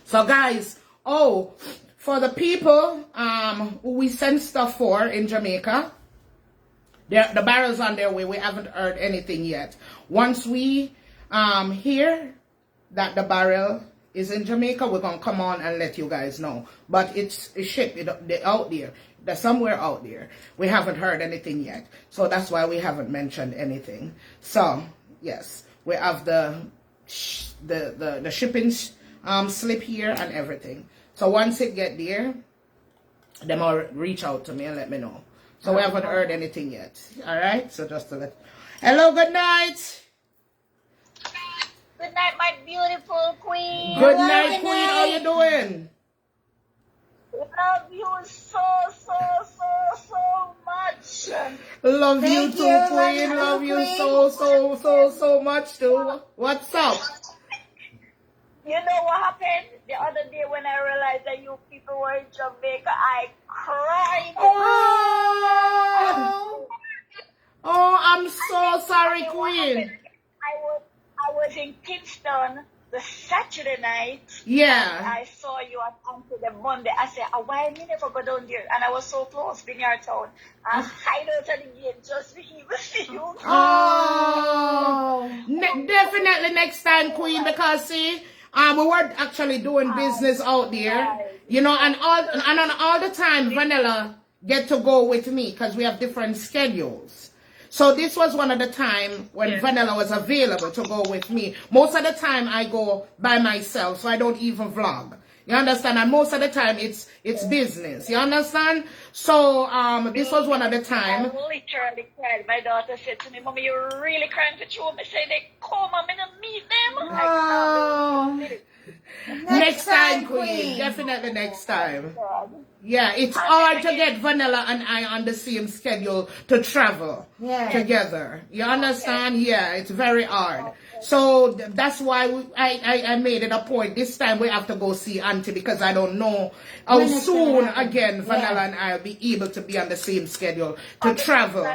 So, guys, for the people who we send stuff for in Jamaica, the barrel's on their way. We haven't heard anything yet. Once we hear that the barrel is in Jamaica, we're going to come on and let you guys know. But it's shipped out there. They're somewhere out there. We haven't heard anything yet. So that's why we haven't mentioned anything. So, yes, we have the shipping slip here and everything. So once it get there, them will reach out to me and let me know. So we haven't heard anything yet. All right? So just to let... Hello, good night. Good night, my beautiful queen. Good night, queen. How you doing? Love you so much. Love you Thank too, you. queen. Love you so much too. What's up? You know what happened? The other day when I realized that you people were in Jamaica, I cried. Oh, I'm so sorry, queen. I was in Kingston the Saturday night. Yeah. I saw you on the Monday. I said, why me never go down there? And I was so close, Vineyard Town. I hide out at the gate just to even see you. Oh. Definitely next time, queen, because see, we were actually doing business out there, you know, and on all the time, Vanilla get to go with me because we have different schedules. So this was one of the time when Vanilla was available to go with me. Most of the time I go by myself, so I don't even vlog. You understand? And most of the time it's business. You understand? So this was one of the time. I literally cried. My daughter said to me, "Mommy, you're really crying for children." I said, "They come, I'm gonna meet them." Next time, queen. Definitely next time. Yeah, it's hard to get Vanilla and I on the same schedule to travel together. You understand? Yeah, it's very hard. So that's why I made it a point. This time we have to go see Auntie because I don't know how soon again Vanilla and I will be able to be on the same schedule to travel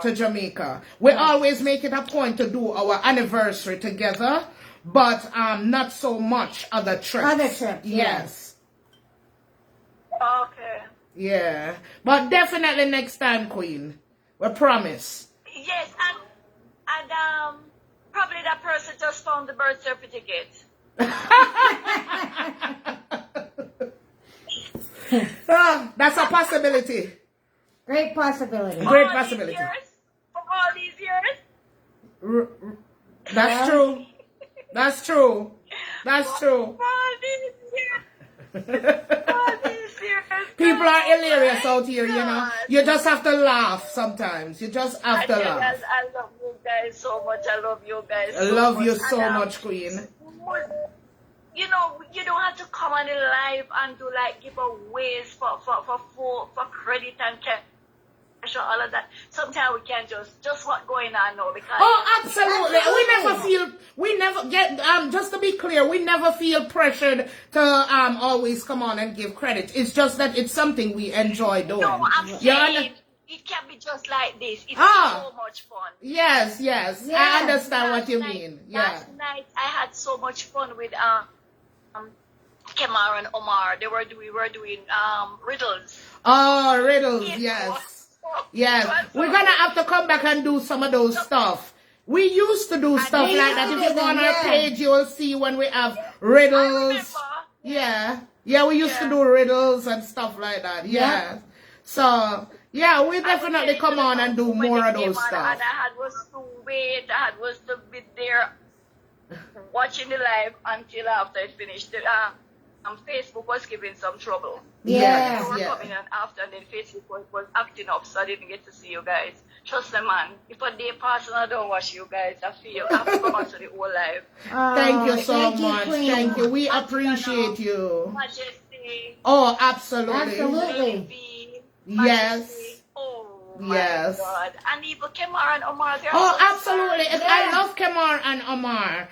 to Jamaica. We always make it a point to do our anniversary together, but not so much other trips. Other trips, yes. Okay. Yeah, but definitely next time, queen. We promise. Yes, and probably that person just found the birth certificate. That's a possibility. Great possibility. Great possibility. For all these years? That's true. That's true. That's true. For all these years. All these years. People are hilarious out here, you know. You just have to laugh sometimes. You just have to laugh. I love you guys so much. I love you guys. I love you so much, queen. You know, you don't have to come on the live and do like giveaways for credit and cash and all of that. Sometimes we can just what's going on now because absolutely. We never get just to be clear, we never feel pressured to always come on and give credit. It's just that it's something we enjoy doing. No, I'm saying it can be just like this. It's so much fun. Yes. I understand what you mean. Yeah. Last night I had so much fun with Kemar and Omar. We were doing riddles. Oh, riddles, yes. Yes. We're gonna have to come back and do some of those stuff. We used to do stuff like that. If you go on our page, you will see when we have riddles. Yeah, we used to do riddles and stuff like that. Yeah. So, yeah, we definitely come on and do more of those stuff. And I had was to wait. I had was to be there watching the live until after it finished. Facebook was giving some trouble. Yeah. They were coming in after, and then Facebook was acting up, so I didn't get to see you guys. Trust me, man. If a day passes and I don't watch you guys, I feel I have to come to the whole live. Thank you so much. Thank you. We appreciate you. Majesty. Oh, absolutely. Absolutely. Yes. Oh, yes. My God. And even Kemar and Omar. Absolutely. I love Kemar and Omar.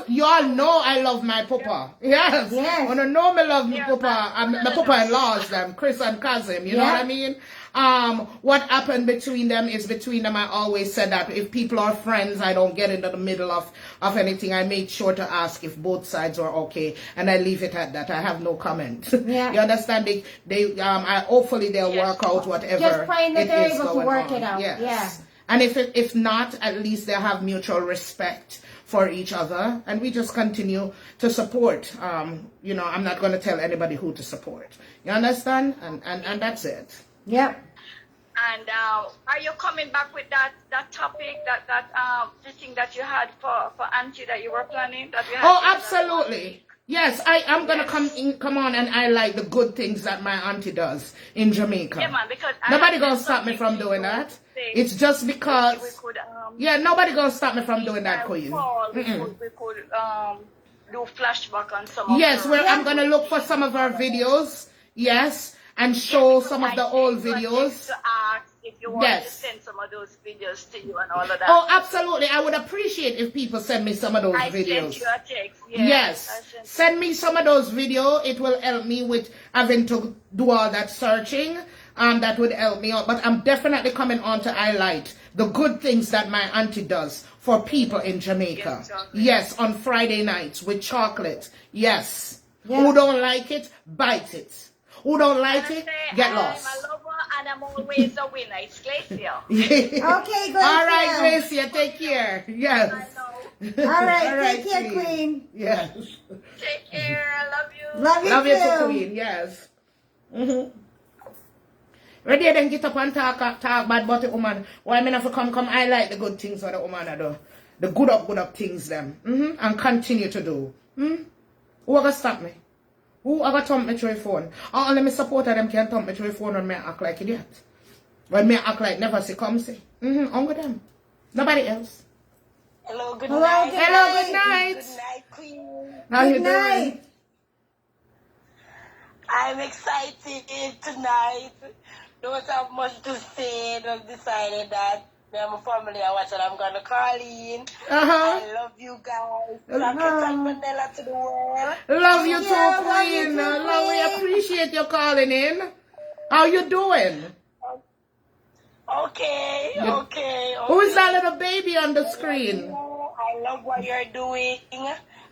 You all know I love my papa. Yes. When I know me love my papa, my papa-in-laws, them, Chris and Kazim, you know what I mean? What happened between them is between them. I always said that if people are friends, I don't get into the middle of anything. I make sure to ask if both sides are okay, and I leave it at that. I have no comment. Yeah. You understand? Hopefully they'll work out whatever. Just praying that it they're is able to going work on. it out. Yes. Yeah. And if not, at least they'll have mutual respect for each other, and we just continue to support. You know, I'm not going to tell anybody who to support. You understand? And that's it. Yep. And are you coming back with that topic, the thing that you had for Auntie that you were planning? That we had Oh, absolutely. Yes, I am going to come on and highlight the good things that my auntie does in Jamaica. Yeah, man, because nobody going to stop me from doing that. It's just because... We could, yeah, nobody going to stop me from doing that, Queen. We could do flashback on some of yes, her. well, I'm going to look for some of her videos. Yes, and show some of the old videos. To ask if you want to send some of those videos to you and all of that. Oh, absolutely. I would appreciate if people send me some of those videos. I sent you a text. Yes. Send me some of those videos. It will help me with having to do all that searching. That would help me out. But I'm definitely coming on to highlight the good things that my auntie does for people in Jamaica. Yes, on Friday nights with chocolate. Yes. Who don't like it, bite it. Who don't like it, get lost. I'm a lover and I'm always a winner. It's Glacia. Okay, Glacia. All right, Glacia, take care. Yes. I know. All right, take care, Queen. Yes. Take care. I love you. Love you too. Queen. Yes. Ready then get up and talk bad about the woman. Why me not for come highlight the good things for the woman I do. The good up things them. And continue to do. Who ever stop me? Who ever thump me through a phone? Or only me supporter them can thump me through a phone when me act like idiot. When me act like never see come see. On with them. Nobody else. Hello, good night. Hello, good night. Good night, Queen. How you Good night. doing? I'm excited tonight. Don't have much to say. Just decided that me and my family are watching. I'm gonna call in. I love you guys. Rocket and Vanilla to the world. Love you too, love you Queen. too, Love, we Queen. appreciate you calling in. How you doing? Okay. Who is that little baby on the screen? I love what you're doing.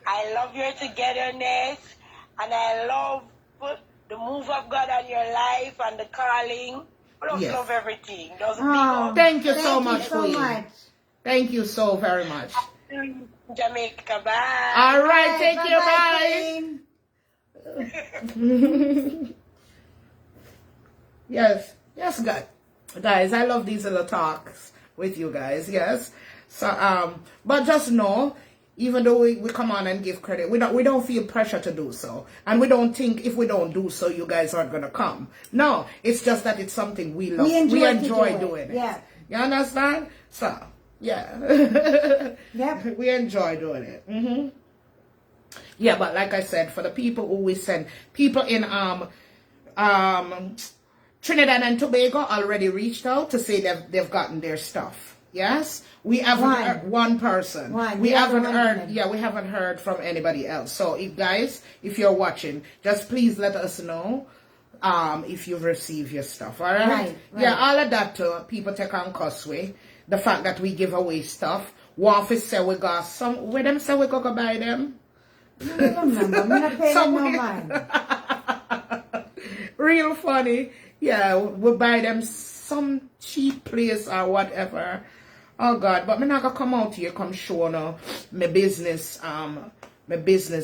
I love your togetherness. And I love the move of God on your life and the calling. I love everything. Thank you so much, so Queen. much. Thank you so very much. Jamaica, bye. All right, take care, Queen. bye. Yes, guys, I love these little talks with you guys. Yes, so but just know, even though we come on and give credit, we don't feel pressure to do so, and we don't think if we don't do so, you guys aren't gonna come. No, it's just that it's something we love. We enjoy doing it. Yeah. You understand? So yeah. Yep. We enjoy doing it. Yeah, but like I said, for the people who we send, people in Trinidad and Tobago already reached out to say they've gotten their stuff. Yes, we haven't heard one person. We haven't heard. Yeah, we haven't heard from anybody else. So, if you're watching, just please let us know if you've received your stuff. All right? Right. Yeah, all of that too. People take on costly. The fact that we give away stuff. Waffle say we got some. Where them say we go buy them? I don't remember. I'm not paying no mind. Real funny. Yeah, we'll buy them some cheap place or whatever. Oh God, but me not gonna come out here come show no my business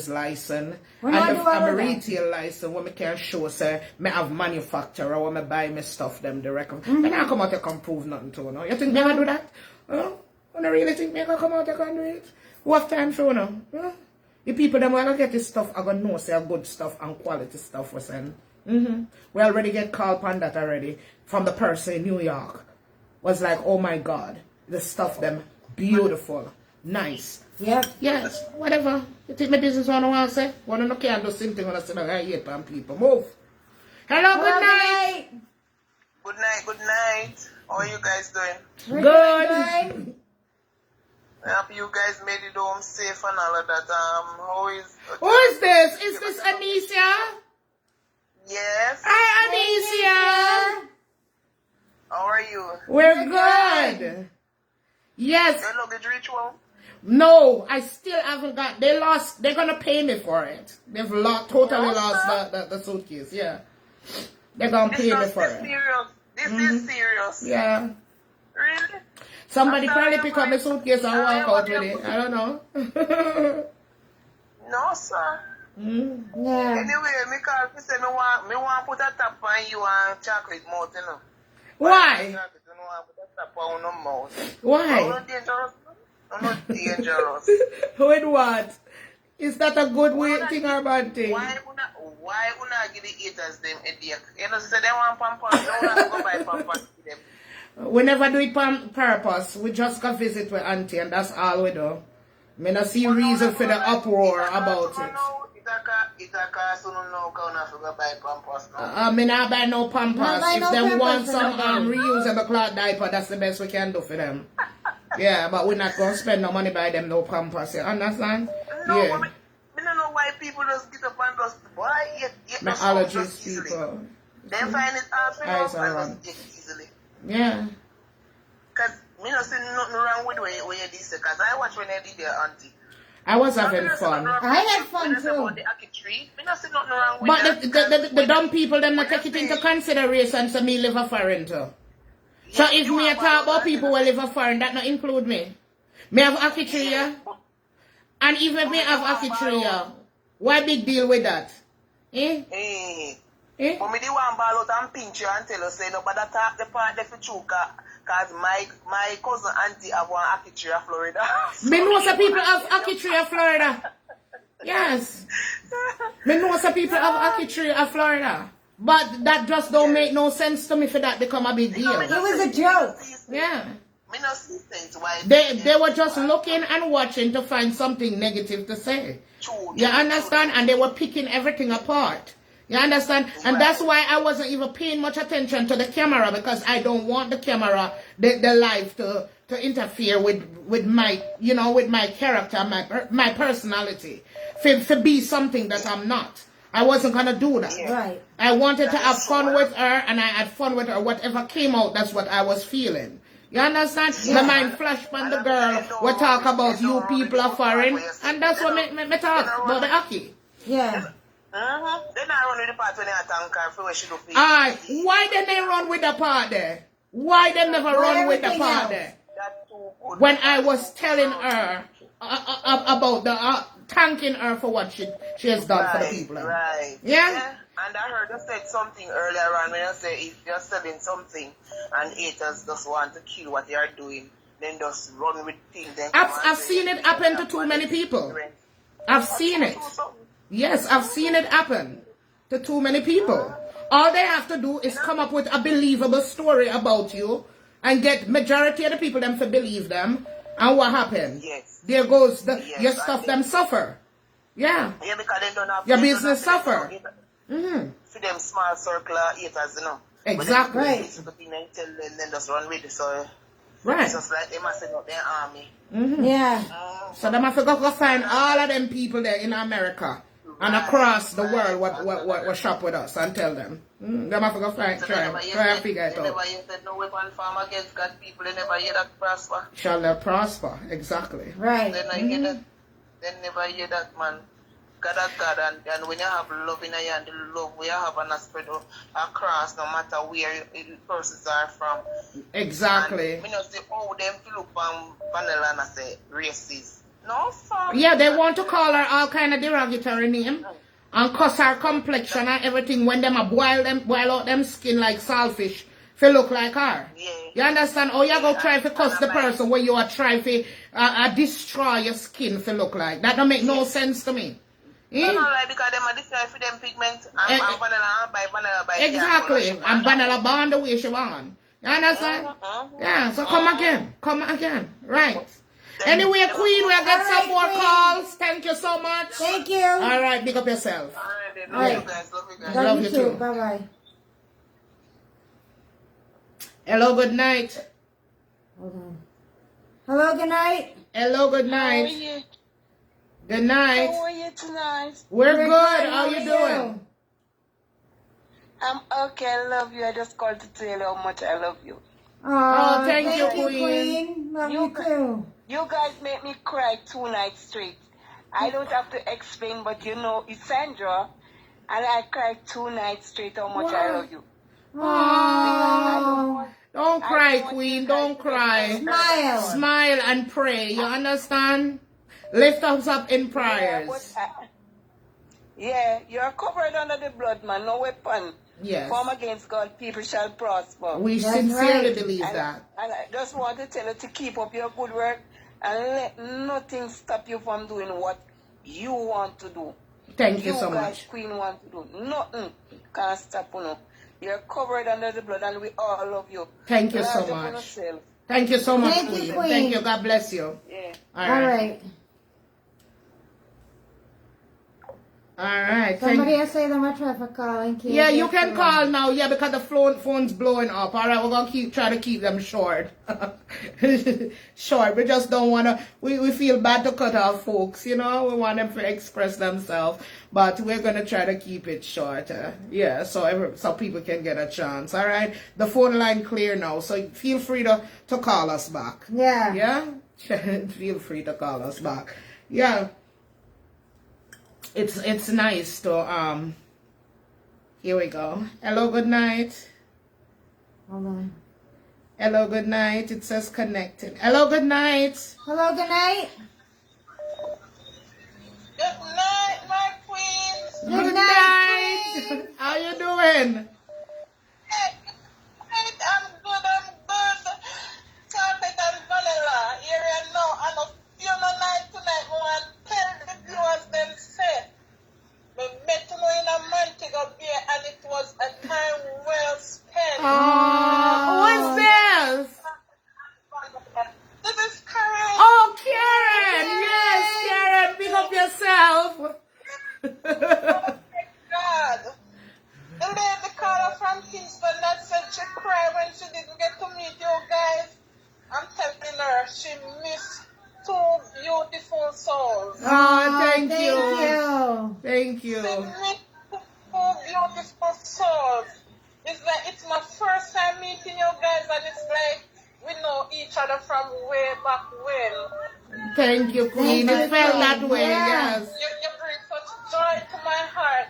license and a retail license where me can show say me have manufacturer or me buy me stuff them direct. Me not come out here come prove nothing to no. You think me gonna do that? I don't really think me gonna come out here can do it. Who have time show no? The people them gonna get this stuff are gonna know say good stuff and quality stuff we send. We already get called on that already from the person in New York. Was like, oh my God, the stuff them beautiful, nice. Yep. Yes, whatever. You think my business on want to say? One of them can't do same thing when I say I hate on people. Move. Hello, good night. Good night. How are you guys doing? Good. I hope you guys made it home safe and all of that. Who is this? Is this Anisha? Yes. Hi, Anisha. How are you? We're good. Yes. Your luggage ritual? No, I still haven't got. They're gonna pay me for it. They've totally No, lost sir. the suitcase. Yeah, they're gonna pay me for it. Serious. This is serious. Yeah. Really? Somebody I'm probably sorry, pick up my suitcase and walk out with it. it. I don't know. No, sir. Yeah. Anyway, me call me say me want put a tap on you and chocolate mouth, you know. Why? Chocolate, you know, want put a tap on no mouth. Why? I'm not dangerous. I'm not dangerous. With what? Is that a good way thing or a bad thing? Why una give the haters them headache? You know, say they want pampers. They want to go buy pampers to them. We never do it on purpose. We just go visit with auntie and that's all we do. Me not see reason for the uproar about it. It's a car, so no gonna go buy pampers now. I mean, I buy no pampers. No, buy If no they pampers want for some nobody. reusable cloth diaper, that's the best we can do for them. Yeah, but we're not going to spend no money buy them no pampers. You understand? No, Yeah. I don't know why people just get up and just buy it. My allergies people. They find it hard for Eyes you are and wrong. just get it easily. Yeah. Because me not see nothing wrong with when you did this. Because I watch when they did their auntie. I was having fun. I had fun too. About the ackee tree, me not see nothing wrong with But that. the dumb people, them not take it into consideration, so me live a foreign too. So if me talk about people who live a foreign, that not include me. Me have ackee tree, yeah? And even if me have ackee tree, yeah, why big deal with that? Eh? Eh. Eh? But me the one ball out and pinch you and tell you, say, no, but that talk the part there for true, because my cousin auntie have one ackee tree in Florida. Me know some people have ackee tree in Florida. Yes. Me know some people have ackee tree in Florida. But that just don't make no sense to me for that become a big deal. It was a joke. Yeah. Me not see sense why. They were just looking and watching to find something negative to say. True. You understand? And they were picking everything apart. You understand? And that's why I wasn't even paying much attention to the camera, because I don't want the camera, the live to interfere with my, you know, with my character, my personality. For be something that I'm not. I wasn't gonna do that. Right. I wanted to have fun with her, and I had fun with her. Whatever came out, that's what I was feeling. You understand? My mind flashed on the girl. We talk about you people are foreign, and that's what me talk about the ackee. Yeah. Then I run with the part when they attack her for where she do feel. Alright, why did they run with the part there? Why they never run with the everything part else. there? That's too good. When I was telling her about the thanking her for what she has done for the people. Right. Yeah? And I heard you said something earlier on when you say if you're selling something and haters just want to kill what you're doing, then just run with things. I've seen it happen to too many people. I've seen it. Yes, I've seen it happen to too many people. All they have to do is come up with a believable story about you and get majority of the people them to believe them. And what happened? Yes. There goes Yes, your stuff them suffer. Yeah. Yeah, because they don't have Your they don't business have- suffer. For them small circle of haters, you know. Exactly. But then listen to people and tell them, then just run with it. So Right. it's just like they must set up their army. Yeah. So them have to go find all of them people there in America and across the world what shop with us and tell them. Them have to go find, So try and figure it they out. never hear that no weapon form against God people. They never hear that prosper. Shall they prosper? Exactly. Right. They never hear that. They never hear that, man. God is God, and when you have love in you and the love we have and a spread across, no matter where the persons are from. Exactly. And me not say, oh, them to look on Vanilla and I say racist. No, sir. Yeah, they want to call her all kind of derogatory name and cuss her complexion and everything when them a boil out them skin like saltfish to look like her. Yeah. You understand? Oh, you go try to cuss the person when you are trying to destroy your skin to look like. That don't make no sense to me. You know, like, because them are destroy for them pigment and vanilla by vanilla by Exactly. And Vanilla born the way she born. You understand? Yeah, so come again. Come again. Right. Anyway, Queen, we have got some more calls. Thank you so much. Thank you. All right, big up yourself. All right, then. All right. Love you guys. Love you guys. Love Love you you too. too. Bye bye. Hello, good night. Hold on. Hello, good night. Hello, good How are night. you? Good night. How are you tonight? We're good. good. How you doing? I'm okay, I love you. I just called to tell you how much I love you. Oh, thank you, you, Queen. Love You you too. You guys make me cry 2 nights straight. I don't have to explain, but you know, it's Sandra, and I cried 2 nights straight how much I love you. Oh, Don't I cry, don't want Queen. you guys Don't to get cry. smile. Smile and pray. You understand? Lift us up in Yeah, prayers. yeah, you're covered under the blood, man. No weapon Yes. form against God, people shall prosper. We That's sincerely right. believe And, that. and I just want to tell you to keep up your good work and let nothing stop you from doing what you want to do. Thank you so guys, much. Queen, want to do. Nothing can stop you. You're covered under the blood and we all love you. Thank you so Large up on much. yourself. Thank you so much, Thank you, Queen. Queen. Thank you. God bless you. Yeah. All right. All right. Somebody else say that my traffic calling. Yeah, you can call now. Yeah, because the phone's blowing up. All right, we're gonna try to keep them short. Short. We just don't wanna. We feel bad to cut off folks. You know, we want them to express themselves, but we're gonna try to keep it short. Yeah, so people can get a chance. All right, the phone line clear now, so feel free to call us back. Yeah. Yeah, feel free to call us back. Yeah. It's nice to here we go. Hello, good night. Hold on. Hello, good night. It says connected. Hello, good night. Hello, good night. Good night, my queens. Good night, Queen. How you doing? Hey, I'm good. Chocolate and vanilla. Here and now, and a few night tonight, one tell the viewers them say. We met you in a Montego Bay, and it was a time well spent. What's this? This is Karen. Oh, Karen. Yes, Karen. Pick up yourself. Oh my God. The lady called her from Kingston that said she cried when she didn't get to meet you guys. I'm telling her she missed 2 beautiful souls. Oh, thank Thank you. you. Thank She you. missed 2 beautiful souls. It's my first time meeting you guys, and it's like we know each other from way back when. Thank you, Queen. Thank you, It felt Queen. that way, Yeah. yes. You bring such joy to my heart.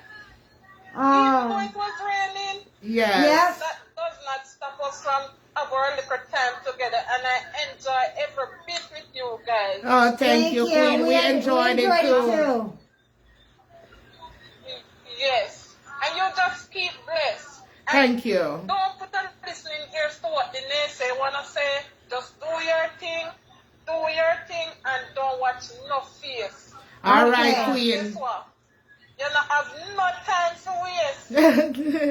Even though Oh. it was raining, Yes. Yes. that does not stop us from our little time together, and I enjoy every bit with you guys. Oh, thank you, Queen. We enjoyed it too. Yes, and you just keep blessed. And Thank you. don't put on listening ears to what the naysay wanna say. Just do your thing, and don't watch no face. All right, Okay. Queen. Guess what? You don't have no time to waste. You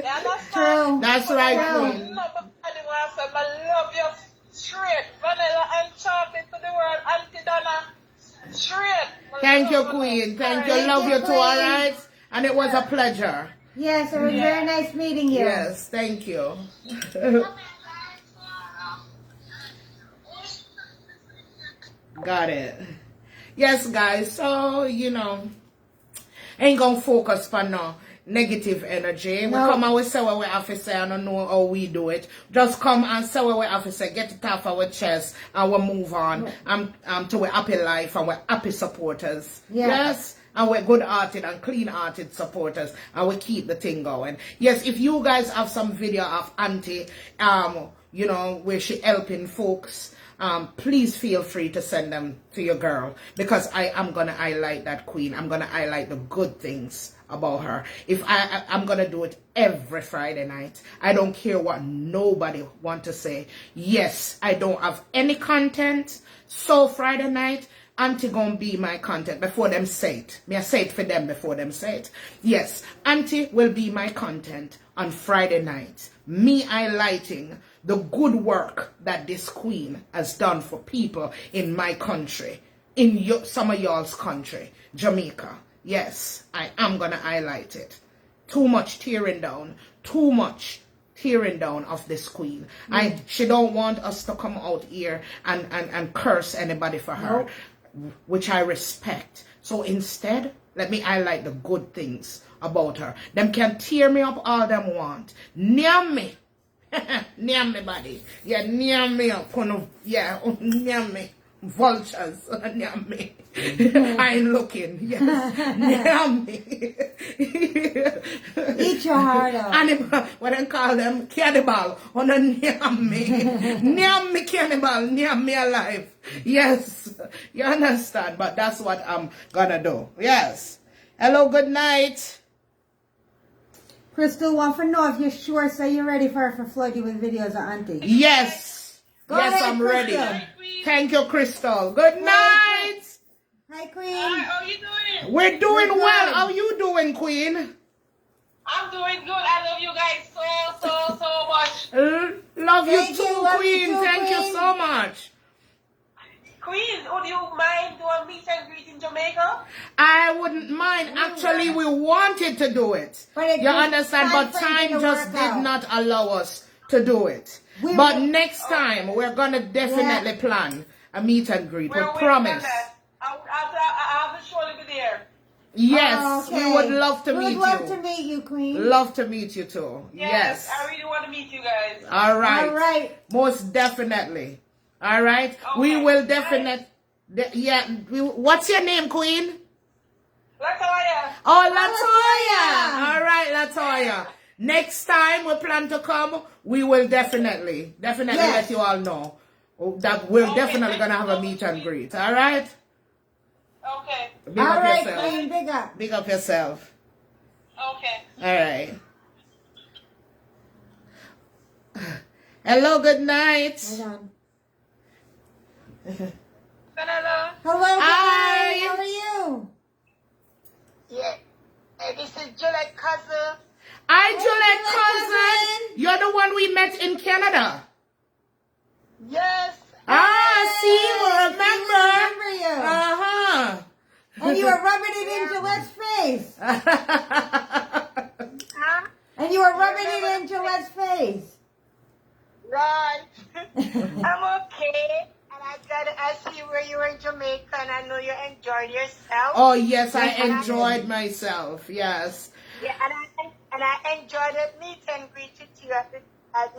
understand? True. That's right, True. Queen. Nobody wants to say, I love you straight. Vanilla and chocolate to the world. Auntie Donna, straight. Thank you, Queen. Thank you. Thank Love you, you too, all Queen. right? And it was a pleasure. Yes, it was very nice meeting you. Yes, thank you. Got it. Yes, guys. So, ain't gonna focus on no negative energy. We No. come and we say what we have to say and I know how we do it. Just come and say what we have to say, get it off our chest, and we move on to a happy life, and we're happy supporters. Yeah. Yes? And we're good-hearted and clean-hearted supporters, and we keep the thing going. Yes, if you guys have some video of Auntie, where she helping folks, please feel free to send them to your girl, because I am going to highlight that queen. I'm going to highlight the good things about her. If I'm going to do it every Friday night. I don't care what nobody want to say. Yes, I don't have any content. So Friday night, Auntie gonna be my content before them say it. Me I say it for them before them say it. Yes, Auntie will be my content on Friday night. Me highlighting the good work that this queen has done for people in my country, in some of y'all's country, Jamaica. Yes, I am gonna highlight it. Too much tearing down. Too much tearing down of this queen. She don't want us to come out here and curse anybody for her. Nope. which I respect. So instead, let me highlight the good things about her. Them can tear me up all them want. Near me. Near me, buddy. Yeah, near me up. Yeah, near me. Vultures. Near me. I ain't looking. Yes. Near me. Eat your heart out. Animal. What they call them? Cannibal. On the near me. Near me cannibal. Near me alive. Yes. You understand? But that's what I'm gonna do. Yes. Hello, good night. Crystal want to know if you're sure, say you're ready for her to flood you with videos of Auntie. Yes. Go Yes, ahead, I'm ready. Crystal. Thank you, Crystal. Good night. Hi, Queen. Hi, how you doing? We're doing We're well. good. How you doing, Queen? I'm doing good. I love you guys so much. Love you Thank too, you, love you Queen. too, Thank you Queen. so much. Queen, would you mind doing meet and greet in Jamaica? I wouldn't mind. Actually, we wanted to do it. But it You just- understand? But time frame time didn't just work did out. not allow us to do it. We But will- next time, we're going to definitely plan a meet and greet. We We're waiting promise. on that. I have to surely be there. Yes, Oh, okay. we would love to We meet would love you. to meet you, Queen. Love to meet you too. Yes. I really want to meet you guys. All right. All right. Most definitely. All right. Okay. We will definitely. Yeah. What's your name, Queen? Latoya. Oh, Latoya. Latoya. All right, Latoya. Next time we plan to come, we will definitely Yes. let you all know that we're Okay, definitely thank gonna you have a so meet much, and greet. All right. Okay. Big All up right, yourself. Queen. Big up. Big up yourself. Okay. All right. Hello. Good night. Hold on. Hello. Hello, Hi. Queen. How are you? Yeah. This is Juliet cousin. Hi, Hey, Juliet Juliet cousin. You're the one we met in Canada. Yes. See, we remember. Remember you. Uh-huh. And you were rubbing it in Gillette's face. Huh? And you were rubbing it in Gillette's face. Right. I'm okay. And I see where you were in Jamaica, and I know you enjoyed yourself. Oh, yes, I Yes, I enjoyed myself. Yes. Yeah, and I enjoyed the meet and greet with you at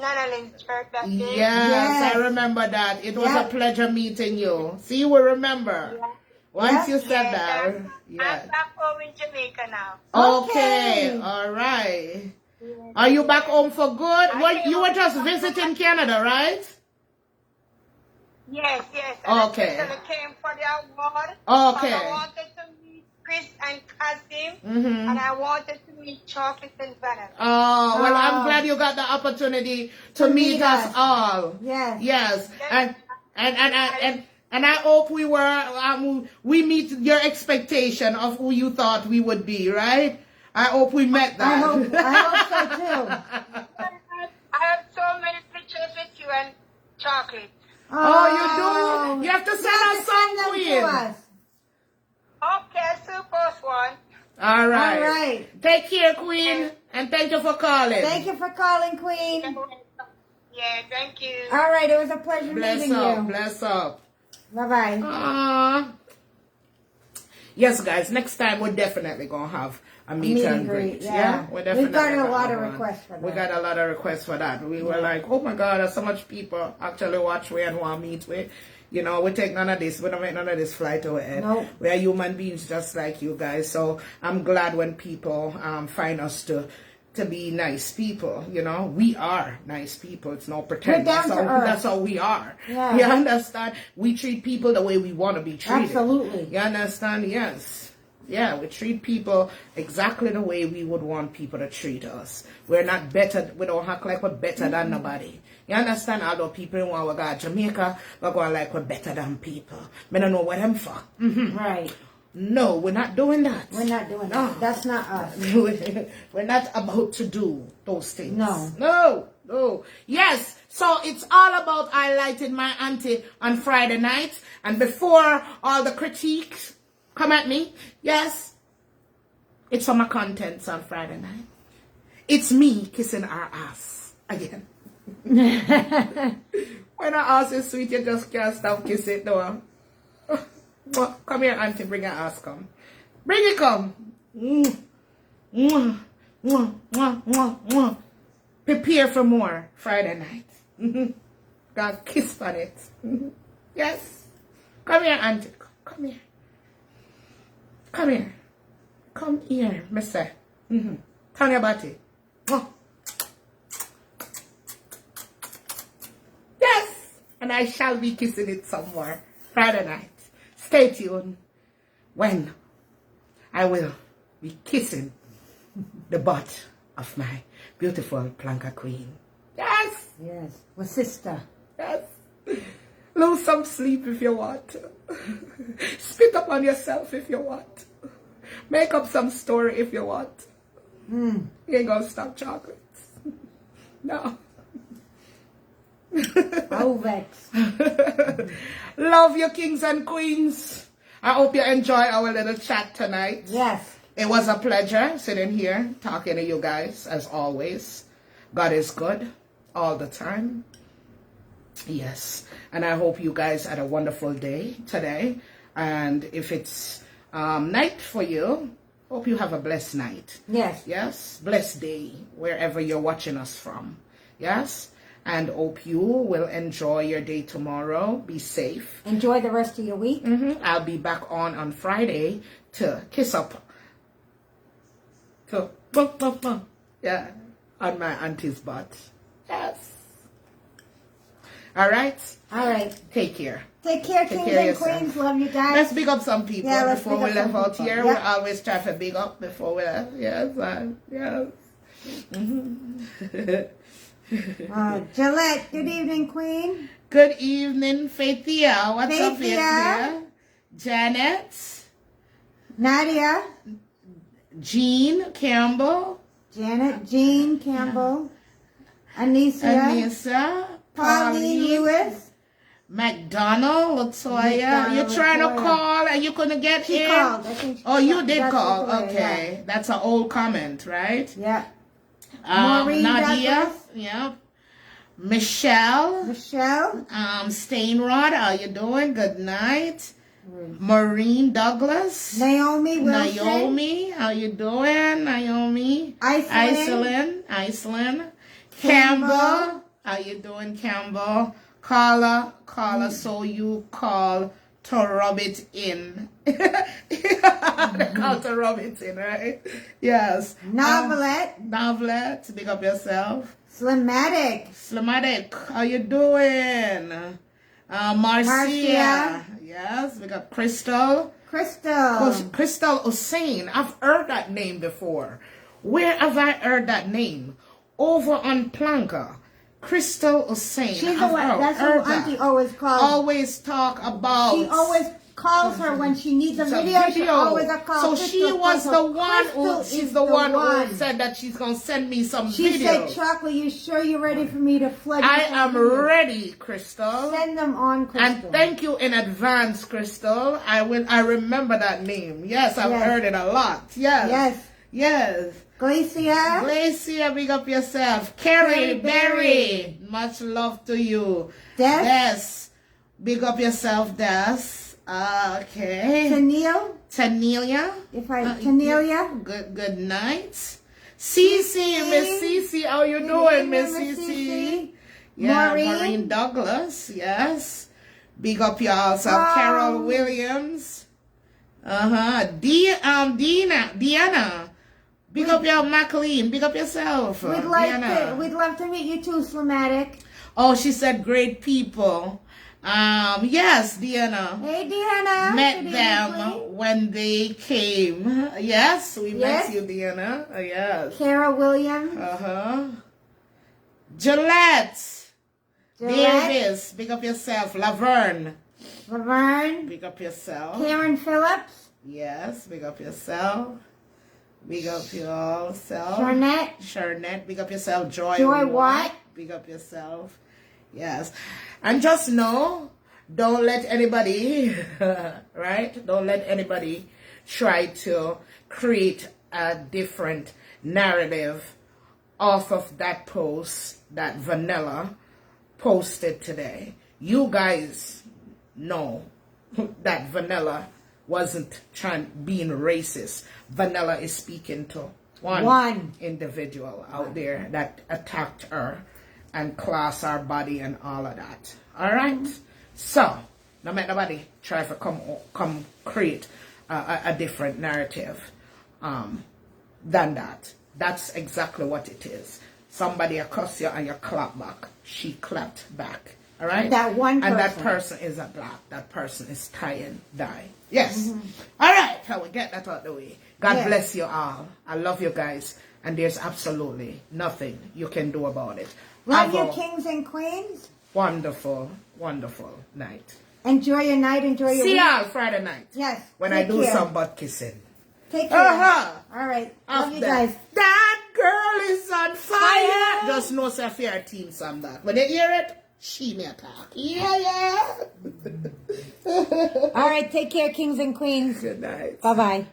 Nana Lynn's church that day. Yes, Yes. I remember that. It was a Yep. pleasure meeting you. See, we remember. Yeah. Once Yep. you said that. I'm Yes. back home in Jamaica now. Okay. Okay. All right. Are you back home for good? Well, you were just visiting Canada, right? Yes, yes. And Okay. I came for the award. Okay. And I wanted to meet Chris and Kasim. Mm-hmm. And I wanted to meet Chocolate and Vanilla. Oh, well, I'm Oh. glad you got the opportunity to To meet meet us us. all. Yes. Yes. And I hope we meet your expectation of who you thought we would be, right? I hope we met I that. hope so too. I have so many pictures with you and Chocolate. Oh, you do? You have to send us some, them Queen. to us. Okay, super one. All right. All right. Take care, Queen, and thank you for calling. Thank you for calling, Queen. Yeah, thank you. All right, it was a pleasure Bless meeting up. you. Bless up. Bye-bye. Yes, guys, next time we're definitely going to have a meet and greet. yeah. We're We've definitely got a gonna lot have of one. requests for that. We got a lot of requests for that. We were like, oh my God, there's so much people actually watch we and want to meet with. You know, we take none of this. We don't make none of this fly to our head. Nope. We are human beings just like you guys. So I'm glad when people find us to be nice people. You know, we are nice people. It's no pretend. We're down to earth. That's how we are. Yeah. You understand? We treat people the way we want to be treated. Absolutely. You understand? Yes. Yeah, we treat people exactly the way we would want people to treat us. We're not better. We don't act like we're better than nobody. You understand? Although people in want to go to Jamaica, we're going like we're better than people. I don't know what I'm for. Right. No, we're not doing that. We're not doing No. that. That's not us. We're not about to do those things. No. No. Yes. So it's all about highlighting my auntie on Friday night. And before all the critiques come at me, yes, it's for my contents on Friday night. It's me kissing her ass again. When her ass is sweet, you just can't stop kissing it, though. Mwah. Come here, auntie. Bring your ass come. Bring it come. Mwah. Mwah. Mwah. Mwah. Mwah. Mwah. Prepare for more Friday night. Got kiss on it. Yes. Come here, auntie. Come here. Come here. Come here, mister. Turn your body. Yes. And I shall be kissing it somewhere Friday night. Stay tuned when I will be kissing the butt of my beautiful planka queen. Yes. Yes. With sister. Yes. Lose some sleep if you want. Spit up on yourself if you want. Make up some story if you want. You ain't gonna stop chocolates. No. Oh, vex. Love you, kings and queens. I hope you enjoy our little chat tonight. Yes. It was a pleasure sitting here talking to you guys as always. God is good all the time. Yes. And I hope you guys had a wonderful day today. And if it's night for you, hope you have a blessed night. Yes. Yes. Blessed day wherever you're watching us from. Yes. And hope you will enjoy your day tomorrow. Be safe. Enjoy the rest of your week. I'll be back on Friday to kiss up. Yeah. On my auntie's butt. Yes. All right. All right. Take care. Take care, Take kings care of and yourself. queens. Love you guys. Let's big up some people Yeah, let's before big we up some left out people. here. Yeah. We always try to big up before we left. Yes, man. Yes. Gillette, good evening, queen. Good evening, Faithia. What's up, Faithia. Faithia? Janet. Nadia. Jean Campbell. Janet, Jean Campbell. Anissa. Anissa. Pauline Lewis. McDonald, Latoya. McDonald, You're trying to Latoya. call and you couldn't get She in? called. I think she Oh, you called. did That's call. Latoya, Okay. That's an old comment, right? Yeah. Maureen Nadia. Douglas. Yep. Michelle. Michelle. Stainrod, how you doing? Good night. Maureen Douglas. Naomi Wilson. Naomi, how you doing? Naomi. Iceland. Iceland. Campbell. Campbell. How you doing, Campbell? Carla. So you call to rub it in. Call to rub it in, right? Yes. Novelette. Novelette, big up yourself. Slimatic. How you doing? Marcia. Marcia. Yes, we got Crystal. Crystal Hussein. I've heard that name before. Where have I heard that name? Over on Planka. Crystal Hussein. She's the one. That's who Auntie always calls. Always talk about. She always calls her when she needs a video. She always calls. So she was the one who. She's the one who said that she's gonna send me some She videos. said, "Chocolate, you sure you're ready for me to flood you?" I am ready, Crystal. Send them on, Crystal. And thank you in advance, Crystal. I remember that name. Yes, I've heard it a lot. Yes. Glacia, big up yourself. Carrie Berry, much love to you. Des, big up yourself, Des. Okay. Tanelia. Tanelia. Good night. Cece, Miss Cece, how you doing, Miss Cece? Yeah, Maureen Douglas, yes. Big up yourself. Carol Williams. Deanna. Big up your McLean. Big up yourself. We'd love to meet you too, Slimatic. Oh, she said great people. Yes, Deanna. Hey, Deanna. Met them when they came. Yes, we met you, Deanna. Yes. Kara Williams. Gillette. Davis. Big up yourself. Laverne. Big up yourself. Karen Phillips. Yes, big up yourself. Big up yourself. Charnette, big up yourself. Joy Watt, big up yourself. Yes. And just know, don't let anybody, right? Don't let anybody try to create a different narrative off of that post that Vanilla posted today. You guys know that Vanilla wasn't being racist. Vanilla is speaking to one individual out there that attacked her and class our body and all of that. All right? So, no matter nobody try to come create a different narrative than that. That's exactly what it is. Somebody across you and you clap back. She clapped back. All right? That one person. And that person is a black. That person is tying dye. Yes. All right. How we get that out of the way. God bless you all. I love you guys. And there's absolutely nothing you can do about it. Love you, kings and queens. Wonderful, wonderful night. Enjoy your night. Enjoy your See week. y'all Friday night. Yes. When I do some butt kissing. Take care. All right. Love you guys. That girl is on fire. Just know say fear team some that. When they hear it, she may attack. Yeah. All right. Take care, kings and queens. Good night. Bye-bye.